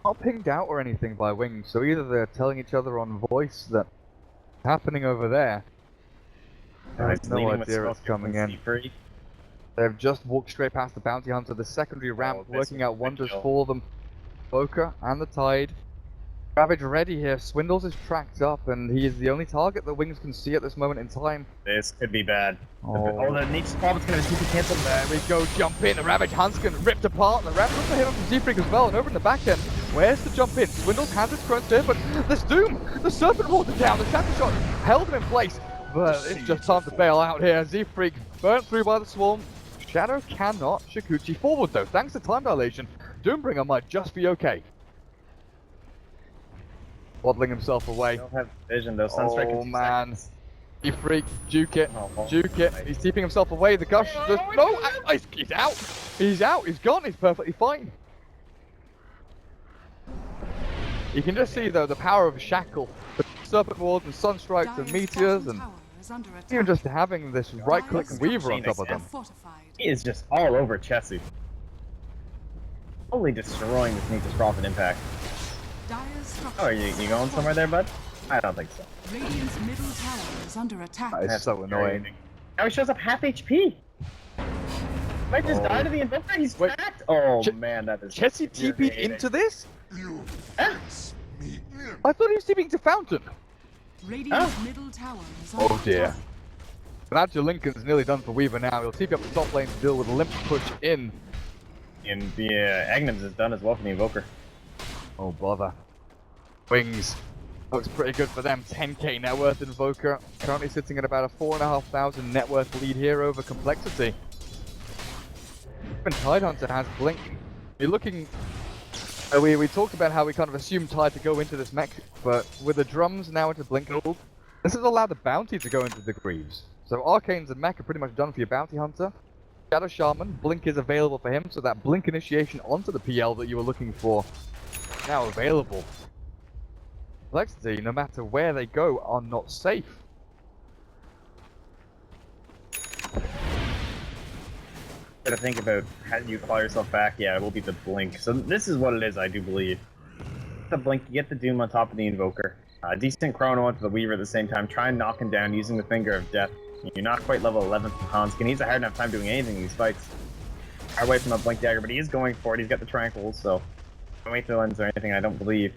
S3: Not pinged out or anything by Wings, so either they're telling each other on voice that happening over there? I
S4: He's
S3: have no
S4: leaving with
S3: idea it's
S4: smoke
S3: coming in.
S4: C3.
S3: They've just walked straight past the bounty hunter, the secondary ramp
S4: this
S3: working
S4: was
S3: out
S4: a good
S3: wonders
S4: kill.
S3: for them. Boca and the Tide. Ravage ready here. Swindles is tracked up, and he is the only target that Wings can see at this moment in time.
S4: This could be bad.
S3: Oh.
S4: The Nietzsche Spallet's gonna see the cancel.
S3: There we go, jump in. The Ravage Hanskin ripped apart. The ramp looks to hit on from Z-Freak as well, and over in the back end, where's the jump in? Swindles has his crunch here, but there's Doom. The Serpent Water down. The Shatter Shot held him in place, but it's just time to bail out here. Z-Freak burnt through by the swarm. Shadow cannot Shikuchi forward though, thanks to time dilation. Doombringer might just be okay. Wobbling himself away.
S4: Don't have vision though. Sunstrike in 2
S3: man.
S4: seconds.
S3: Z-Freak, juke it,
S4: Oh,
S3: juke it. He's keeping himself away. The gush, no, he's out. He's out, he's gone, he's perfectly fine. You can just see though the power of Shackle, the Serpent Wards and Sunstrikes and
S1: Dire's
S3: Meteors,
S1: bottom
S3: and
S1: tower is under attack.
S3: even just having this right-click
S1: Dire's
S3: Weaver on top of
S1: structures
S3: them.
S1: are fortified.
S4: He is just all over Chessie. Totally destroying this Nature's Prophet impact.
S1: Dire's structures
S4: Oh, are you going somewhere there, bud? I don't think so.
S1: Radiant's middle tower is under attack.
S3: That is so annoying.
S4: Now he shows up half HP. Might just
S3: Oh.
S4: die to the Invoker. He's
S3: Wait.
S4: stacked. Oh
S3: Ch-
S4: man, that is.
S3: Chessie TP'd
S4: infuriating.
S3: into this?
S4: Huh?
S3: I thought he was TPing to Fountain.
S1: Radiant's middle tower is under
S3: Oh dear.
S1: attack.
S3: But Lincoln's nearly done for Weaver now. He'll TP up the top lane to deal with a limp push in.
S4: And the Agnems is done as well for the Invoker.
S3: Oh bother. Wings. Looks pretty good for them. 10k net worth Invoker. Currently sitting at about a 4,500 net worth lead here over Complexity. Even Tidehunter has Blink. You're looking... we talked about how we kind of assumed Tide to go into this mech, but with the drums now into Blink hold, this has allowed the bounty to go into the Greaves. So Arcanes and mech are pretty much done for your Bounty Hunter. Shadow Shaman, Blink is available for him, so that Blink initiation onto the PL that you were looking for, now available. Complexity, no matter where they go, are not safe.
S4: Gotta think about how do you call yourself back? Yeah, it will be the Blink. So this is what it is, I do believe. The Blink, you get the Doom on top of the Invoker. Decent Chrono onto the Weaver at the same time. Try and knock him down using the Finger of Death. You're not quite level 11 from Hanskin. He's a hard enough time doing anything in these fights. Far away from a Blink Dagger, but he is going for it. He's got the Tranquils, so don't wait for lens or anything, I don't believe.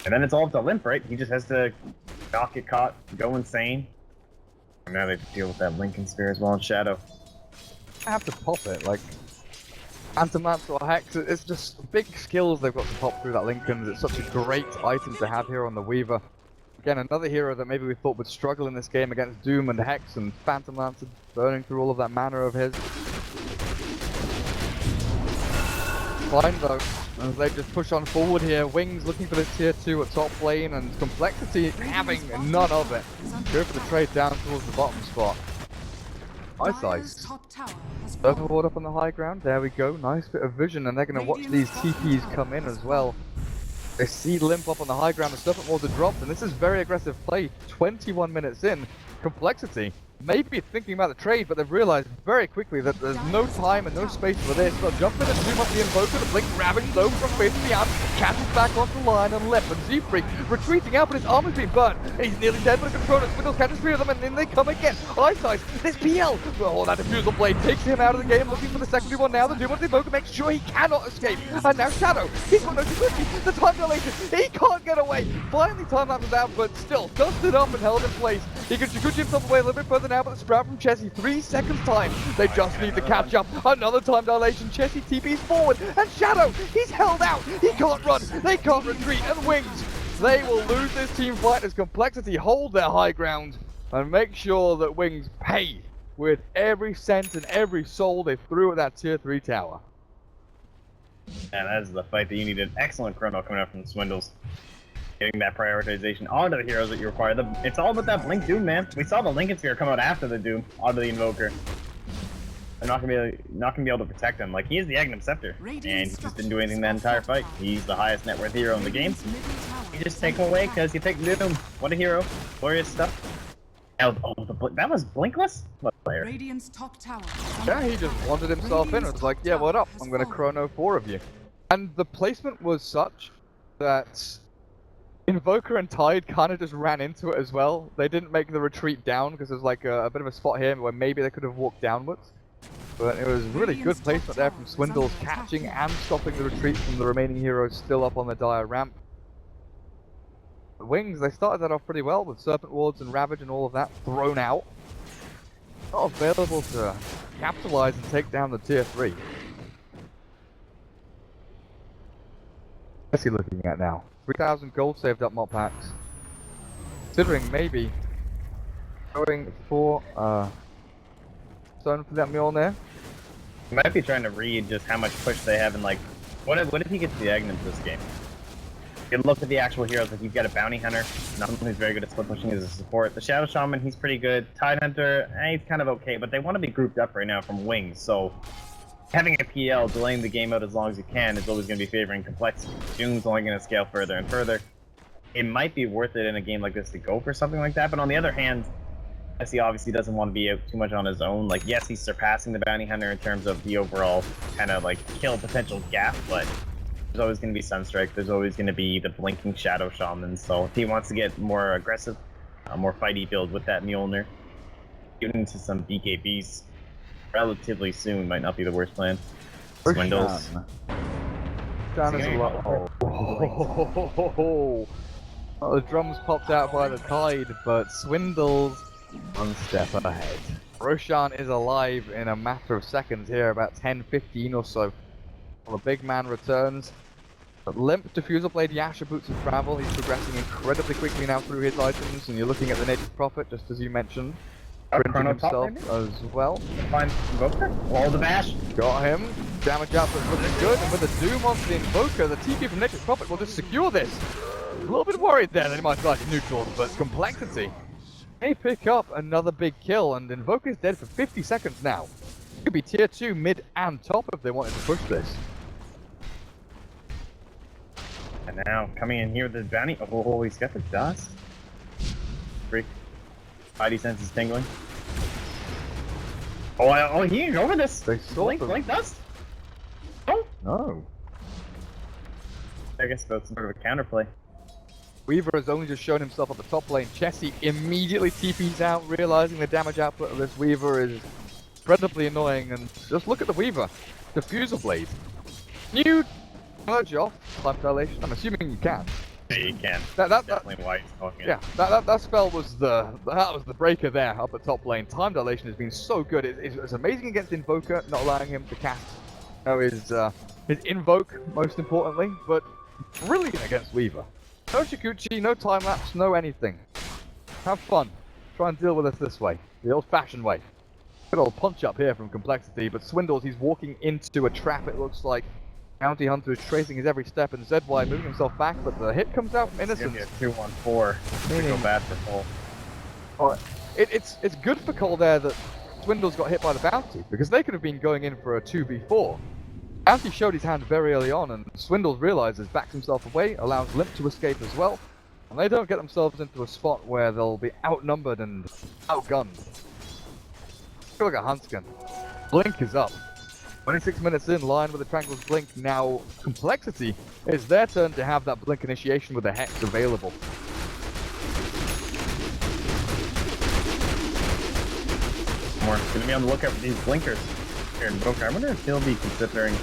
S4: And then it's all up to Limp, right? He just has to not get caught, go insane. And now they have to deal with that Lincoln Spear as well in Shadow.
S3: I have to pop it, like Antimance or Hex, it's just big skills they've got to pop through that Lincoln. It's such a great item to have here on the Weaver. Again, another hero that maybe we thought would struggle in this game against Doom and Hex and Phantom Lancer burning through all of that mana of his. Fine though, as they just push on forward here. Wings looking for this tier 2 at top lane, and Complexity having none of it. Go for the trade down towards the bottom spot. Nice
S1: Dire's
S3: ice.
S1: top tower has
S3: Overboard
S1: fallen.
S3: up on the high ground, there we go, nice bit of vision, and they're going to watch these TPs come in as well. They see Limp up on the high ground, the Serpent Wards are dropped, and this is very aggressive play. 21 minutes in, Complexity maybe thinking about the trade, but they've realized very quickly that there's no time and no space for this. They'll jump in and zoom up the Invoker, the Blink Ravage low from face to the out, catches back onto the line, and Lip and Z-Freak retreating out, but his armor's been burnt. He's nearly dead, but a controller Swindle catches 3 of them, and then they come again. Eyesight, this PL, oh, that Diffusal Blade takes him out of the game, looking for the secondary one now. The Doom on the Invoker makes sure he cannot escape, and now Shadow, he's got no security, the time dilation, he can't get away. Finally time lapses out, but still dusted up and held in place. He can Shikuchi himself away a little bit further now, but the Sprout from Chessie, 3 seconds time. They just need to catch up. Another time dilation, Chessie TP's forward, and Shadow, he's held out. He can't run, they can't retreat, and Wings, they will lose this team fight as Complexity hold their high ground and make sure that Wings pay with every cent and every soul they threw at that tier 3 tower.
S4: And that is the fight that you needed. Excellent Chrono coming out from the Swindles. Getting that prioritization onto the heroes that you require. It's all about that Blink Doom, man. We saw the Lincoln Sphere come out after the Doom, onto the Invoker. They're not gonna be able to protect him. Like, he is the Aghanim Scepter, and he just didn't do anything that entire fight. He's the highest net worth hero in the game. You just take him away because you pick Doom. What a hero. Glorious stuff. Oh, that was Blinkless? What player?
S1: Radiant's top tower.
S3: Yeah, he just wanted himself in and was like, yeah, what up? I'm going to chrono 4 of you. And the placement was such that Invoker and Tide kind of just ran into it as well. They didn't make the retreat down because there's like a bit of a spot here where maybe they could have walked downwards. But it was really good placement there from Swindles, catching and stopping the retreat from the remaining heroes still up on the dire ramp. The Wings, they started that off pretty well with Serpent Wards and Ravage and all of that thrown out. Not available to capitalize and take down the tier 3. What's he looking at now? 3,000 gold saved up mod packs. Considering maybe going for stone for that Mjolnir.
S4: He might be trying to read just how much push they have and like, what if he gets the Agnums this game? You can look at the actual heroes, like you've got a Bounty Hunter, not someone who's very good at split pushing as a support. The Shadow Shaman, he's pretty good. Tide Hunter, he's kind of okay, but they want to be grouped up right now from Wings, so having a PL, delaying the game out as long as you can, is always going to be favoring complexity. Doom's only going to scale further and further. It might be worth it in a game like this to go for something like that, but on the other hand, he obviously doesn't want to be out too much on his own. Like, yes, he's surpassing the Bounty Hunter in terms of the overall kind of like kill potential gap, but there's always going to be Sunstrike, there's always going to be the blinking Shadow Shaman, so if he wants to get more aggressive, more fighty build with that Mjolnir, get into some BKBs relatively soon might not be the worst plan. Swindles.
S3: Down is a lot. Well, the drums popped out by the Tide, but Swindles one step ahead. Roshan is alive in a matter of seconds here, about 10-15 or so. Well, the big man returns. But Limp, Diffusal Blade, Yasha, Boots and Travel. He's progressing incredibly quickly now through his items, and you're looking at the Native Prophet, just as you mentioned. Printing
S4: Chrono
S3: himself
S4: top,
S3: as well.
S4: Find Invoker. Wall the bash.
S3: Got him. Damage output looking good, and with the Doom onto the Invoker, the TP from Native Prophet will just secure this. A little bit worried there that he might try to neutral, but Complexity may pick up another big kill, and Invoker's dead for 50 seconds now. Could be tier 2 mid and top if they wanted to push this.
S4: And now coming in here with the bounty. Oh, he's got the dust. Freak. Spidey sense is tingling. Oh, he ain't over this.
S3: They saw
S4: Blink dust. Oh
S3: no.
S4: I guess that's sort of a counterplay.
S3: Weaver has only just shown himself at the top lane. Chessie immediately TP's out, realizing the damage output of this Weaver is incredibly annoying. And just look at the Weaver. Diffusal Blade. New merge off time dilation. I'm assuming you can.
S4: Yeah, you can.
S3: That
S4: Definitely why he's talking.
S3: Yeah, that spell was the breaker there up at top lane. Time dilation has been so good. It's amazing against Invoker, not allowing him to cast his Invoke most importantly, but brilliant against Weaver. No Shikuchi, no time lapse, no anything. Have fun. Try and deal with us this way, the old-fashioned way. Good old punch up here from Complexity, but Swindles, he's walking into a trap. It looks like Bounty Hunter is tracing his every step, and ZY moving himself back, but the hit comes out from Innocence.
S4: It's going to be a 2-1-4. It's go bad for coL.
S3: Oh, it's good for coL there that Swindles got hit by the Bounty, because they could have been going in for a 2v4. Bounty showed his hand very early on, and Swindles realizes, backs himself away, allows Limp to escape as well, and they don't get themselves into a spot where they'll be outnumbered and outgunned. Look at Huntskin. Blink is up. 26 minutes in, line with the Tranquil's Blink. Now, Complexity, it's their turn to have that Blink initiation with the Hex available.
S4: More. Gonna be on the lookout for these blinkers here in Invoker. I wonder if he'll be considering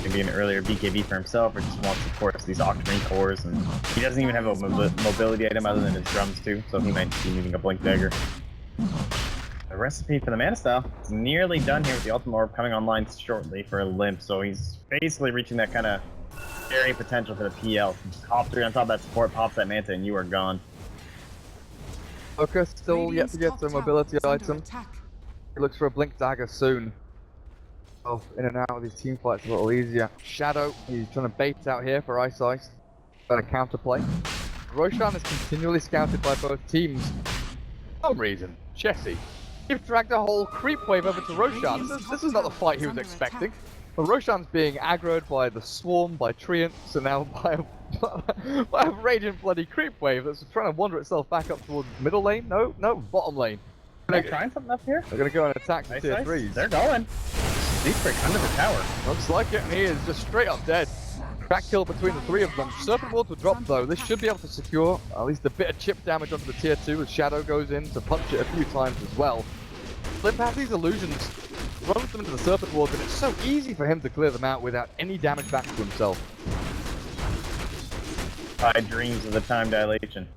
S4: maybe an earlier BKB for himself, or just wants, of course, these Octarine cores, and he doesn't even have a mobility item other than his drums too, so he might be needing a Blink Dagger. The recipe for the Mana Style is nearly done here with the Ultimate Orb coming online shortly for a Limp, so he's basically reaching that kind of carrying potential for the PL. Hop 3 on top of that support, pops that Manta, and you are gone.
S3: Focus still yet to get the mobility item. He looks for a Blink Dagger soon. Oh, in and out of these team fights a little easier. Shadow, he's trying to bait out here for Ice. Got a counterplay. Roshan is continually scouted by both teams. For some reason, Chessie, you've dragged a whole creep wave over to Roshan. This is not the fight he was expecting. But Roshan's being aggroed by the Swarm, by Treants, and now by a radiant bloody creep wave that's trying to wander itself back up towards middle lane. No, bottom lane.
S4: They're trying something up here?
S3: They're going to go and attack the tier 3s.
S4: They're going. Deep break under the tower.
S3: Looks like it, and he is just straight up dead. Crack kill between the three of them. Serpent Wards will drop though. This should be able to secure at least a bit of chip damage onto the tier 2 as Shadow goes in to punch it a few times as well. Limp has these illusions, runs them into the Serpent Wards, and it's so easy for him to clear them out without any damage back to himself.
S4: I dreams of the time dilation.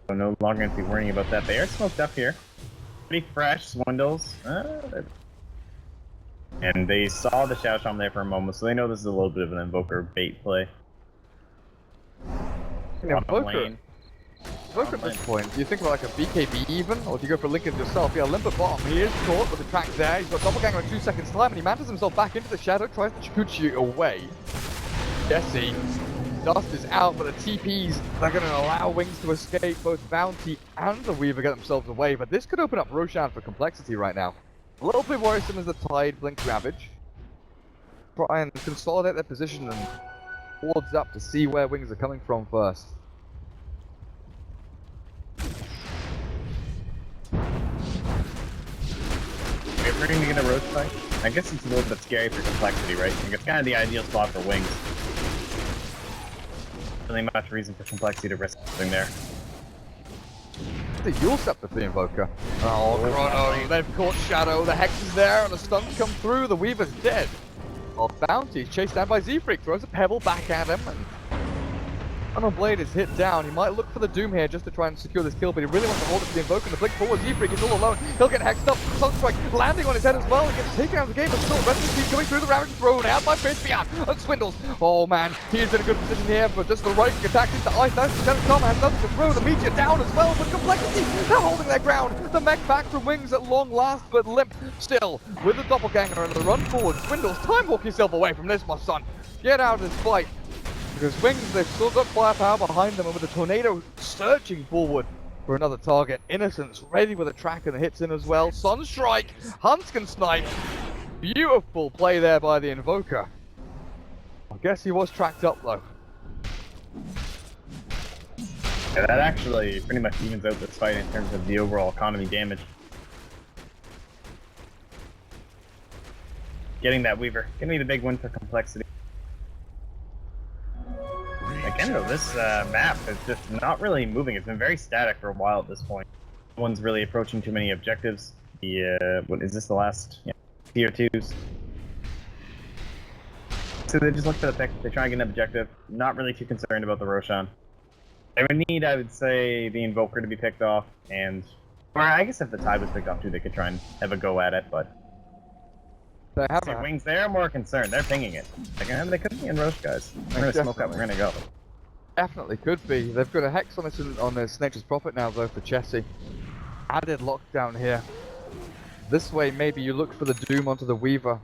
S4: So no longer going to be worrying about that. They are smoked up here. Pretty fresh, Swindles. And they saw the Shadow Shaman there for a moment, so they know this is a little bit of an Invoker bait play.
S3: Invoker at this point, do you think about like a BKB even, or do you go for Lincoln yourself? Yeah, Limp at bottom, he is caught with the track there, he's got Doppelganger in 2 seconds time, and he mantles himself back into the Shadow, tries to Chikuchi away. Jesse, Dust is out, but the TPs, they're going to allow Wings to escape, both Bounty and the Weaver get themselves away, but this could open up Roshan for complexity right now. A little bit worrisome as the Tide blink Ravage. Try and consolidate their position and wards up to see where Wings are coming from first.
S4: If we're going to get a roach fight, I guess it's a little bit scary for complexity, right? I think it's kind of the ideal spot for Wings. Really much reason for complexity to risk something there.
S3: The Yule Scepter for the Invoker. Oh, Chrono, they've caught Shadow, the Hex is there, and the stuns come through, the Weaver's dead. Oh, Bounty, chased down by Z-Freak, throws a pebble back at him, and Chrono Blade is hit down. He might look for the Doom here just to try and secure this kill, but he really wants to hold it for the Invoker. The blink forward, Z-Freak is all alone. He'll get hexed up. Sunstrike landing on his head as well. He gets taken out of the game, but still, rest of the team coming through the Ravage, thrown out by Facebeard. And Swindles. Oh man, he is in a good position here, but just the right attack into Ice. That's the Tom has nothing to throw. The Meteor down as well, but Complexity, they're holding their ground. The mech back from Wings at long last, but Limp still with the Doppelganger and the run forward. Swindles, time walk yourself away from this, my son. Get out of this fight. Because Wings, they've still got firepower behind them, and with the Tornado surging forward for another target. Innocence ready with a track and the hits in as well. Sunstrike, Hunts can snipe. Beautiful play there by the Invoker. I guess he was tracked up though.
S4: Yeah, that actually pretty much evens out this fight in terms of the overall economy damage. Getting that Weaver. Give me the big win for complexity. Again though, this map is just not really moving. It's been very static for a while at this point. No one's really approaching too many objectives. The, what is this, the last tier 2s? So they just look for the pick, they try and get an objective. Not really too concerned about the Roshan. They would need, I would say, the Invoker to be picked off, and... Or I guess if the Tide was picked off too, they could try and have a go at it, but...
S3: They have
S4: Wings, they're more concerned. They're pinging it. They could be in Roche, guys. We're gonna smoke up, we're gonna go.
S3: Definitely could be. They've got a Hex on this Nature's Prophet now though for Chessie. Added lockdown here. This way maybe you look for the Doom onto the Weaver.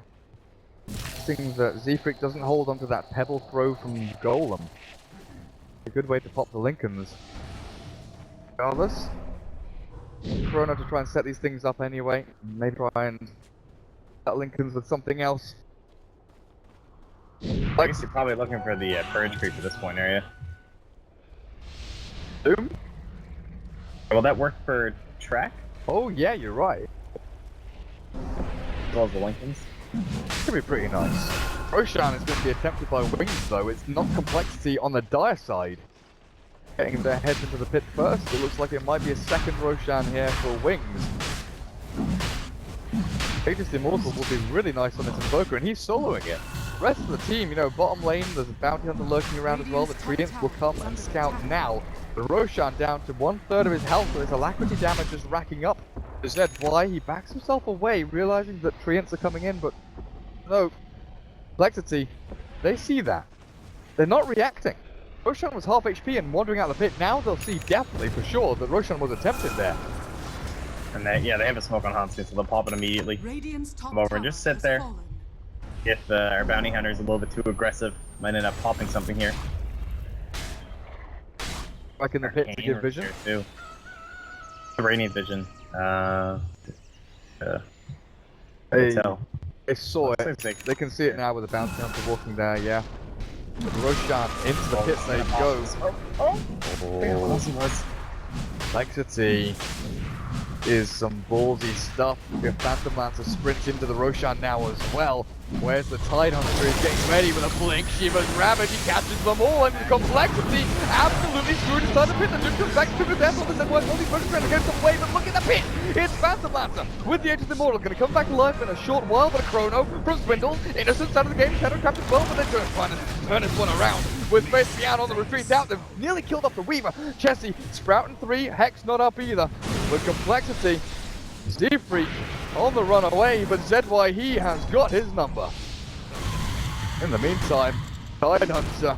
S3: Seeing that Z-Freak doesn't hold onto that Pebble throw from Golem. A good way to pop the Lincolns. Regardless, Chrono to try and set these things up anyway. Maybe try and set Lincolns with something else.
S4: I guess you're probably looking for the Purge creep at this point, are you?
S3: Doom?
S4: Will that work for track?
S3: Oh yeah, you're right.
S4: As well as the Lincolns?
S3: Could be pretty nice. Roshan is going to be attempted by Wings though. It's not complexity on the dire side. Getting their heads into the pit first. It looks like it might be a second Roshan here for Wings. Aegis Immortal will be really nice on this Invoker, and he's soloing it. The rest of the team, you know, bottom lane, there's a Bounty Hunter lurking around as well. The Treants will come and scout now. The Roshan down to 1/3 of his health, so his alacrity damage is racking up. Is that why he backs himself away, realizing that Treants are coming in, but no. Complexity, they see that. They're not reacting. Roshan was half HP and wandering out the pit. Now they'll see definitely for sure that Roshan was attempted there.
S4: And they have a smoke on Hanskin, so they'll pop it immediately. Come over and just sit there. If our bounty hunter is a little bit too aggressive, might end up popping something here.
S3: Back in the pit to give vision.
S4: Too. Radiant vision.
S3: They saw it. They can see it now with the bounty hunter walking there. Yeah. But Roshan into the pit they go.
S4: Oh.
S3: Complexity. is some ballsy stuff. If Phantom Lancer sprints into the Roshan now as well. Where's the Tidehunter? He's getting ready with a blink. Shiva's Ravage, he catches them all, and complexity absolutely screwed inside the pit. The Duke comes back to the death of the Zen White. All these folks trying to get some way, but look at the pit! It's Phantom Lancer with the Age of the Immortal, going to come back to life in a short while, but a Chrono from Swindle. Innocent out of the game, Shadowcraft as well, but they're trying to turn this one around. With Face Beyond on the retreat out, they've nearly killed off the Weaver. Chessie, Sprout and 3, Hex not up either. With complexity, Z-Freak on the run away, but ZY, he has got his number. In the meantime, Tidehunter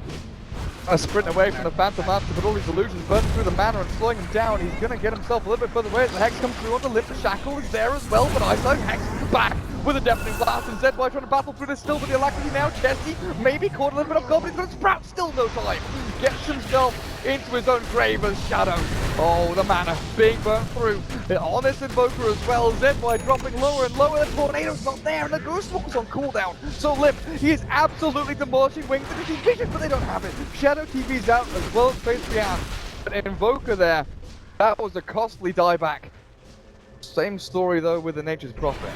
S3: a sprint away from the Phantom Lancer, but all these illusions burning through the mana and slowing him down. He's going to get himself a little bit further away as the Hex comes through onto Lip. The Shackle is there as well, but Eyesight Hex back with a deafening blast, and ZY trying to battle through this still with the alacrity now. Chessie maybe caught a little bit off guard, but he's got Sprout, still no time. Gets himself into his own grave as Shadow. Oh, the mana being burnt through. On this Invoker as well, ZY dropping lower and lower. The Tornado's not there, and the Ghost Walker's on cooldown. So Lip, he is absolutely demolishing Wings and his vision, but they don't have it. Shadow TV's out as well as Face Beyond. But Invoker there, that was a costly dieback. Same story though with the Nature's Prophet.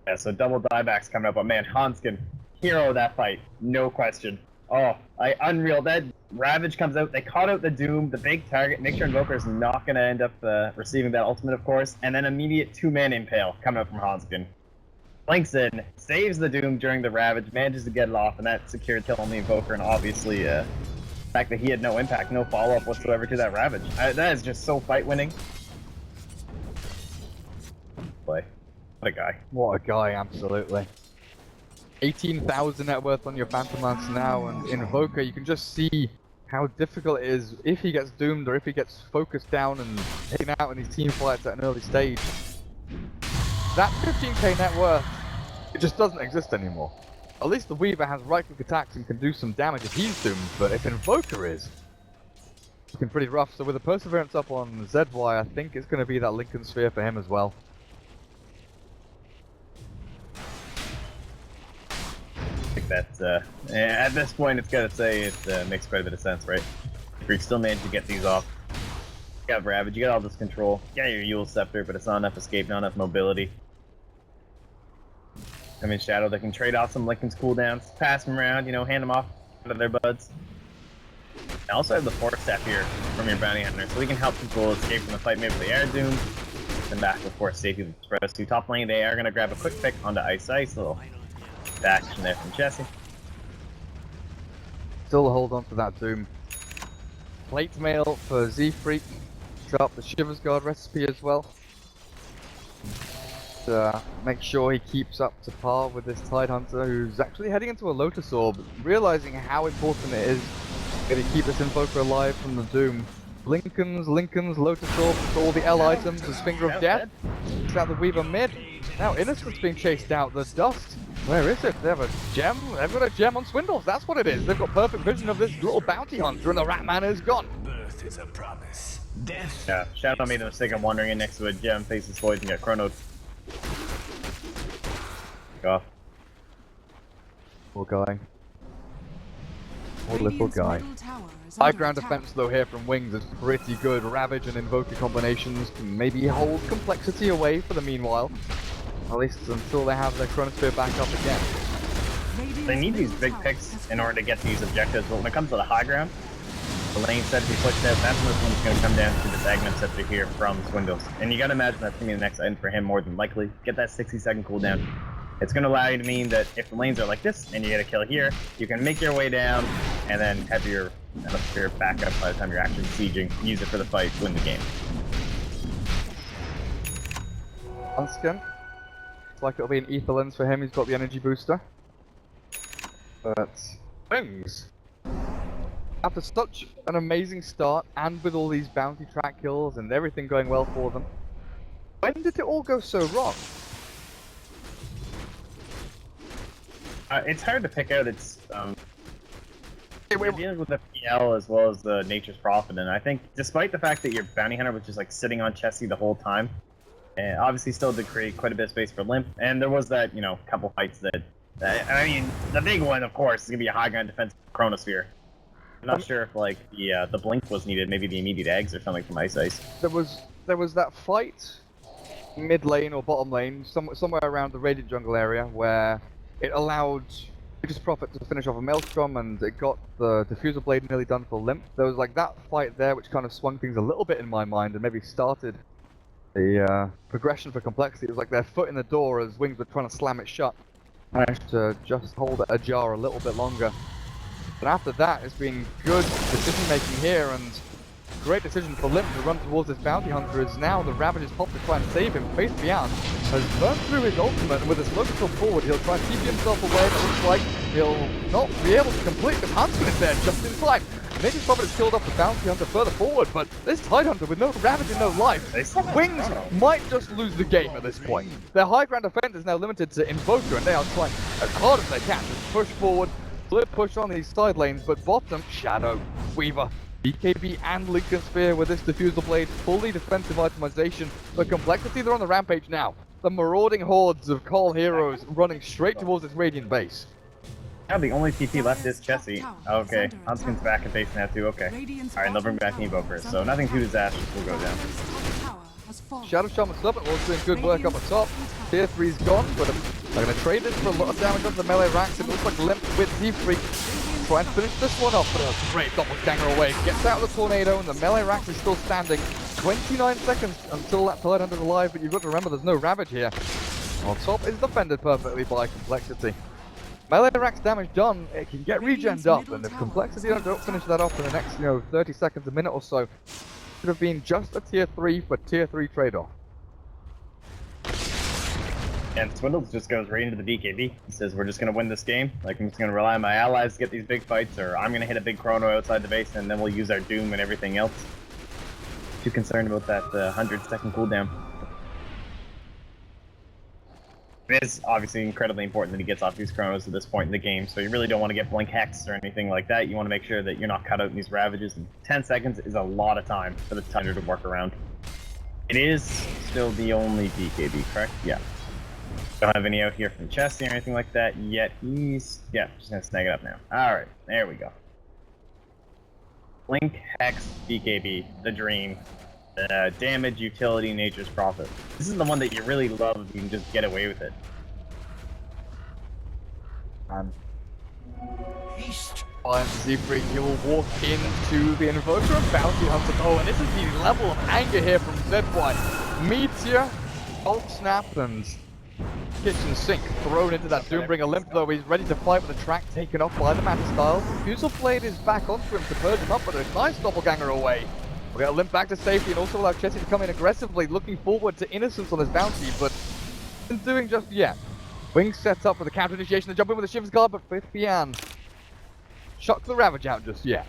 S4: Yeah, so double diebacks coming up, but man, Hanskin, hero of that fight, no question. Oh, unreal. That Ravage comes out, they caught out the Doom, the big target, make sure Invoker is not going to end up receiving that ultimate, of course, and then immediate two-man impale coming up from Hanskin. Blinks in, saves the Doom during the Ravage, manages to get it off, and that secured kill on the Invoker, and obviously, the fact that he had no impact, no follow-up whatsoever to that Ravage. That is just so fight-winning. Boy. What a guy.
S3: What a guy, absolutely. 18,000 net worth on your Phantom Lance now, and Invoker, you can just see how difficult it is if he gets doomed or if he gets focused down and taken out in his team fights at an early stage. That 15k net worth, it just doesn't exist anymore. At least the Weaver has right-click attacks and can do some damage if he's doomed, but if Invoker is, it's looking pretty rough. So with the Perseverance up on ZY, I think it's going to be that Lincoln Sphere for him as well.
S4: I think that, at this point, it's gotta say it makes quite a bit of sense, right? If you still manage to get these off, you got Ravage, you got all this control, you got your Yule Scepter, but it's not enough escape, not enough mobility. I mean, Shadow, they can trade off some Lincoln's cooldowns, pass them around, you know, hand them off to their buds. I also have the Force Step here from your Bounty Hunter, so we can help people escape from the fight, maybe the Air Doom. Then back, of course, safety with Express to top lane. They are gonna grab a quick pick onto Ice, little action there from Chessie.
S3: Still hold on to that Doom. Plate mail for Z-Freak. Drop the Shivers Guard recipe as well. To make sure he keeps up to par with this Tidehunter, who's actually heading into a Lotus Orb, realizing how important it is to keep this Invoker alive from the Doom. Lincoln's, Lotus Orb for all the L items, his Finger of Death. It's out the Weaver mid. Now Innocent's being chased out. The Dust. Where is it? They have a gem. They've got a gem on Swindles. That's what it is. They've got perfect vision of this little bounty hunter, and the rat man is gone.
S2: Birth is a promise. Death.
S4: Yeah, Shadow made the mistake of wandering in next to a gem, faces void, and get chronoed. Off.
S3: Poor guy. Poor little
S1: Radiant's
S3: guy.
S1: middle tower is
S3: High
S1: under
S3: ground
S1: attack.
S3: defense though here from Wings is pretty good. Ravage and Invoker combinations can maybe hold complexity away for the meanwhile. At least until they have their Chronosphere back up again.
S1: Radiant's
S4: They need these
S1: middle
S4: big
S1: tower
S4: picks
S1: has
S4: in order to get these objectives, but when it comes to the high ground, the lane set to be pushed out, that's when this one's going to come down to this Aghanim Scepter here from Swindles. And you got to imagine that's going to be the next item for him more than likely. Get that 60-second cooldown. It's going to allow you to mean that if the lanes are like this and you get a kill here, you can make your way down and then have your backup by the time you're actually sieging, use it for the fight, win the game.
S3: Unskin. Looks like it'll be an Ether Lens for him. He's got the energy booster. But Wings, after such an amazing start and with all these bounty track kills and everything going well for them, when did it all go so wrong?
S4: It's hard to pick out. It's we're dealing with the PL as well as the Nature's Prophet, and I think despite the fact that your Bounty Hunter was just like sitting on Chessie the whole time, and obviously still did create quite a bit of space for Limp, and there was that, you know, couple fights that I mean, the big one of course is gonna be a high ground defense Chronosphere. I'm not sure if like the blink was needed, maybe the immediate eggs or something from Ice.
S3: There was that fight mid lane or bottom lane, somewhere around the Radiant jungle area, where it allowed Nature's Prophet to finish off a Maelstrom, and it got the Diffusal Blade nearly done for Limp. There was like that fight there which kind of swung things a little bit in my mind and maybe started the progression for Complexity. It was like their foot in the door as Wings were trying to slam it shut. Managed to just hold it ajar a little bit longer. But after that, it's been good decision making here, and great decision for Limp to run towards this bounty hunter, as now the Ravager's popped to try and save him. Faith Beyond has burned through his ultimate, and with a slow control forward, he'll try and keep himself away, but it looks like he'll not be able to complete. The Huntsman is there just in time. Nature's Prophet has killed off the bounty hunter further forward, but this Tidehunter with no Ravager, no life, Wings might just lose the game at this point. Their high ground defense is now limited to Invoker, and they are trying as hard as they can to push forward, split push on these side lanes, but bottom, Shadow, Weaver, BKB and Lincoln Sphere with this Diffusal Blade, fully defensive itemization. The Complexity, they're on the rampage now. The marauding hordes of coL heroes running straight towards its Radiant base.
S4: Now the only TP left is Chessie. Okay, Huntsman's back at base now too, okay. Alright, they'll bring back Evo first, so nothing too disastrous will go down.
S3: Shadow Shaman Serpent was doing good work up the top. Tier 3's gone, but they're going to trade this for a lot of damage onto the melee ranks. It looks like Limp with Z-Freak. Try and finish this one off, but a great doppelganger away. Gets out of the tornado, and the melee ranks is still standing. 29 seconds until that Tidehunter's alive, but you've got to remember there's no Ravage here. On top is defended perfectly by Complexity. Melee ranks damage done, it can get regened up, and if Complexity don't finish that off in the next, 30 seconds, a minute or so, should have been just a tier 3 for tier 3 trade-off.
S4: And Swindles just goes right into the BKB. He says, we're just going to win this game. Like, I'm just going to rely on my allies to get these big fights, or I'm going to hit a big chrono outside the base, and then we'll use our Doom and everything else. Too concerned about that 100-second cooldown. It is obviously incredibly important that he gets off these chronos at this point in the game, so you really don't want to get blink hex or anything like that. You want to make sure that you're not cut out in these Ravages, and 10 seconds is a lot of time for the Thunder to work around. It is still the only BKB, correct? Yeah. Don't have any out here from Chessie or anything like that yet. He's, just gonna snag it up now. Alright, there we go. Blink, Hex, BKB, the dream. Damage, utility, Nature's Prophet. This is the one that you really love if you can just get away with it.
S3: Z-Freak, he will walk into the Invoker and Bounty Hunter. Oh, and this is the level of anger here from ZY. Meteor, Hulk Snap, and Kitchen Sink thrown into that Doombringer Limp, though he's ready to fight with the track taken off by the Matter Style. Fusel Blade is back onto him to purge him up, but a nice doppelganger away. We're going to limp back to safety and also allow Chessie to come in aggressively, looking forward to Innocence on his bounty, but isn't doing just yet. Wings sets up for the counter initiation to jump in with a Shiver's Guard, but Faith Beyond shocked the Ravage out just yet.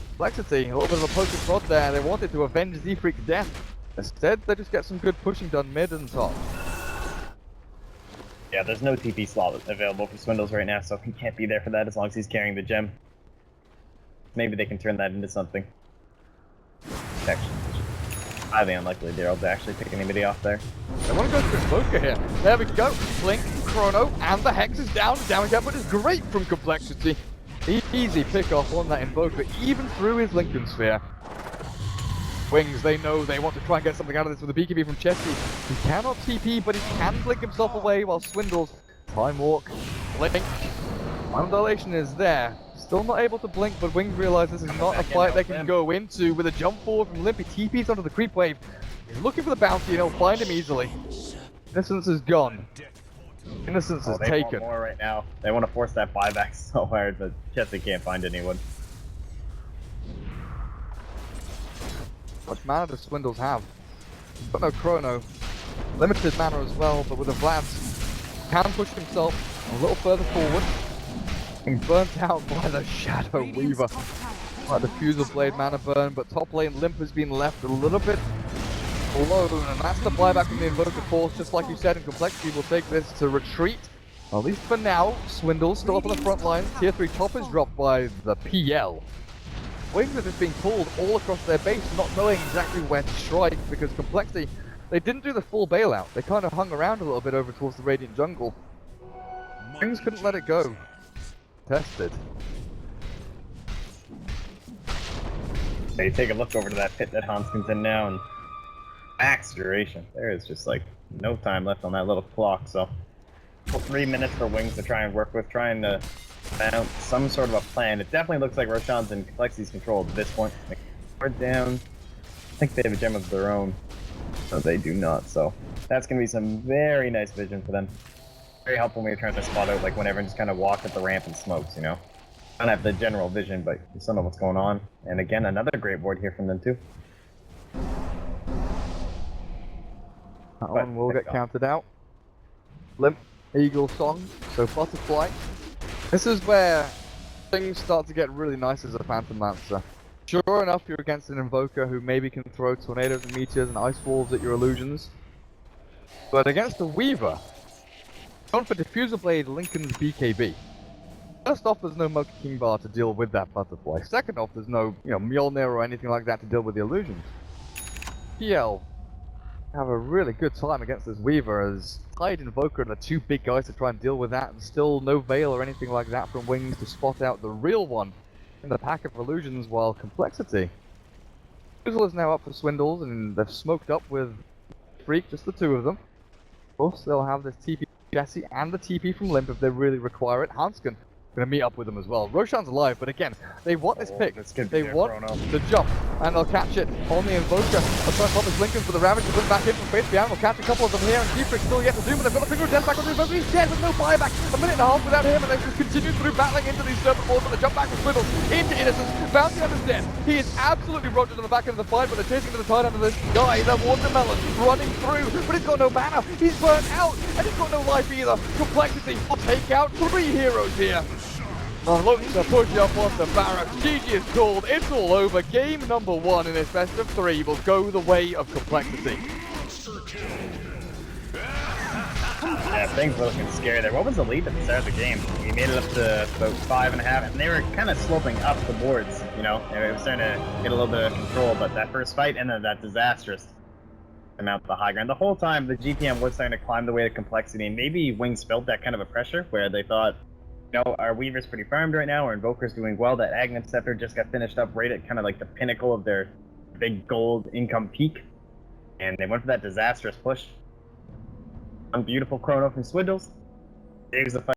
S3: Complexity, a little bit of a poker prod there. They wanted to avenge Z-Freak's death. Instead, they just get some good pushing done mid and top.
S4: Yeah, there's no TP slot available for Swindles right now, so he can't be there for that as long as he's carrying the gem. Maybe they can turn that into something. Protection. Highly unlikely they'll actually pick anybody off there.
S3: They want to go for Invoker here. There we go. Blink, Chrono, and the Hex is down. The damage output is great from Complexity. Easy pick off on that Invoker, even through his Lincoln Sphere. Wings, they know they want to try and get something out of this with a BKB from Chessie. He cannot TP, but he can blink himself away while Swindles Time Walk, Blink. Final Dilation is there. Still not able to blink, but Wings realize this is not a fight they can go into. With a jump forward from Limpy, TP's onto the creep wave. He's looking for the bounty and he'll find him easily. Innocence is gone. Innocence is taken.
S4: They want more right now. They want to force that buyback so hard that Chessie can't find anyone.
S3: How much mana does Swindles have? Got no Chrono. Limited mana as well, but with a Vlad, can push himself a little further forward. Being burnt out by the Shadow Weaver. Like the Fusel Blade mana burn, but top lane Limp has been left a little bit alone, and that's the buyback from the Invoker Force, just like you said, and Complexity will take this to retreat. At least for now, Swindles still up on the front line. Tier 3 top is dropped by the PL. Wings are just being pulled all across their base, not knowing exactly where to strike, because Complexity, they didn't do the full bailout. They kind of hung around a little bit over towards the Radiant jungle. Wings couldn't let it go. Tested.
S4: They take a look over to that pit that Hanskin's in now, and max duration. There is just like no time left on that little clock, so 3 minutes for Wings to try and work with, trying to mount some sort of a plan. It definitely looks like Roshan's in Complexity's control at this point. Like, we're down. I think they have a gem of their own. No, they do not, so that's going to be some very nice vision for them. Very helpful when you're trying to spot out, like, when everyone just kind of walks up the ramp and smokes, you know? I don't have the general vision, but you still know what's going on. And again, another great ward here from them, too.
S3: That one will get counted out. Limp, Eagle Song, so Butterfly. This is where things start to get really nice as a Phantom Lancer. Sure enough, you're against an Invoker who maybe can throw tornadoes and meteors and ice walls at your illusions. But against a Weaver, going for Diffuser Blade Lincoln's BKB. First off, there's no Mocha King Bar to deal with that Butterfly. Second off, there's no, Mjolnir or anything like that to deal with the illusions. PL have a really good time against this Weaver as Tide Invoker and the two big guys to try and deal with that, and still no Veil or anything like that from Wings to spot out the real one in the pack of illusions, while Complexity. Drizzle is now up for Swindles, and they've smoked up with Freak, just the two of them. Of course, they'll have this TP Jesse and the TP from Limp if they really require it. Hanskin gonna meet up with them as well. Roshan's alive, but again, they want this pick. They want the jump, and they'll catch it on the Invoker. They'll try and pop his Lincoln for the Ravage to put back in from face behind. We'll catch a couple of them here, and G-Frick's still yet to zoom, and they've got a finger of death back on the Invoker. He's dead with no buyback. A minute and a half without him, and they just continue through battling into these serpent balls, but the jump back with Swiddle into Innocence. Bounty on his dead. He is absolutely rogered on the back end of the fight, but they're chasing to the side under this guy, the Watermelon, running through, but he's got no mana. He's burnt out, and he's got no life either. Complexity will take out 3 heroes here. Look to push up on the barracks. GG is called. It's all over. Game number 1 in this best of 3 will go the way of Complexity.
S4: Yeah, things were looking scary there. What was the lead at the start of the game? We made it up to about 5.5, and they were kind of sloping up the boards, you know? It was starting to get a little bit of control, but that first fight and then that disastrous amount of the high ground. The whole time, the GPM was starting to climb the way to Complexity, and maybe Wings felt that kind of a pressure where they thought, you know, our Weaver's pretty farmed right now, our Invoker's doing well, that Aghanim Scepter just got finished up right at kind of like the pinnacle of their big gold income peak, and they went for that disastrous push. One beautiful chrono from Swindles. Saves the fight.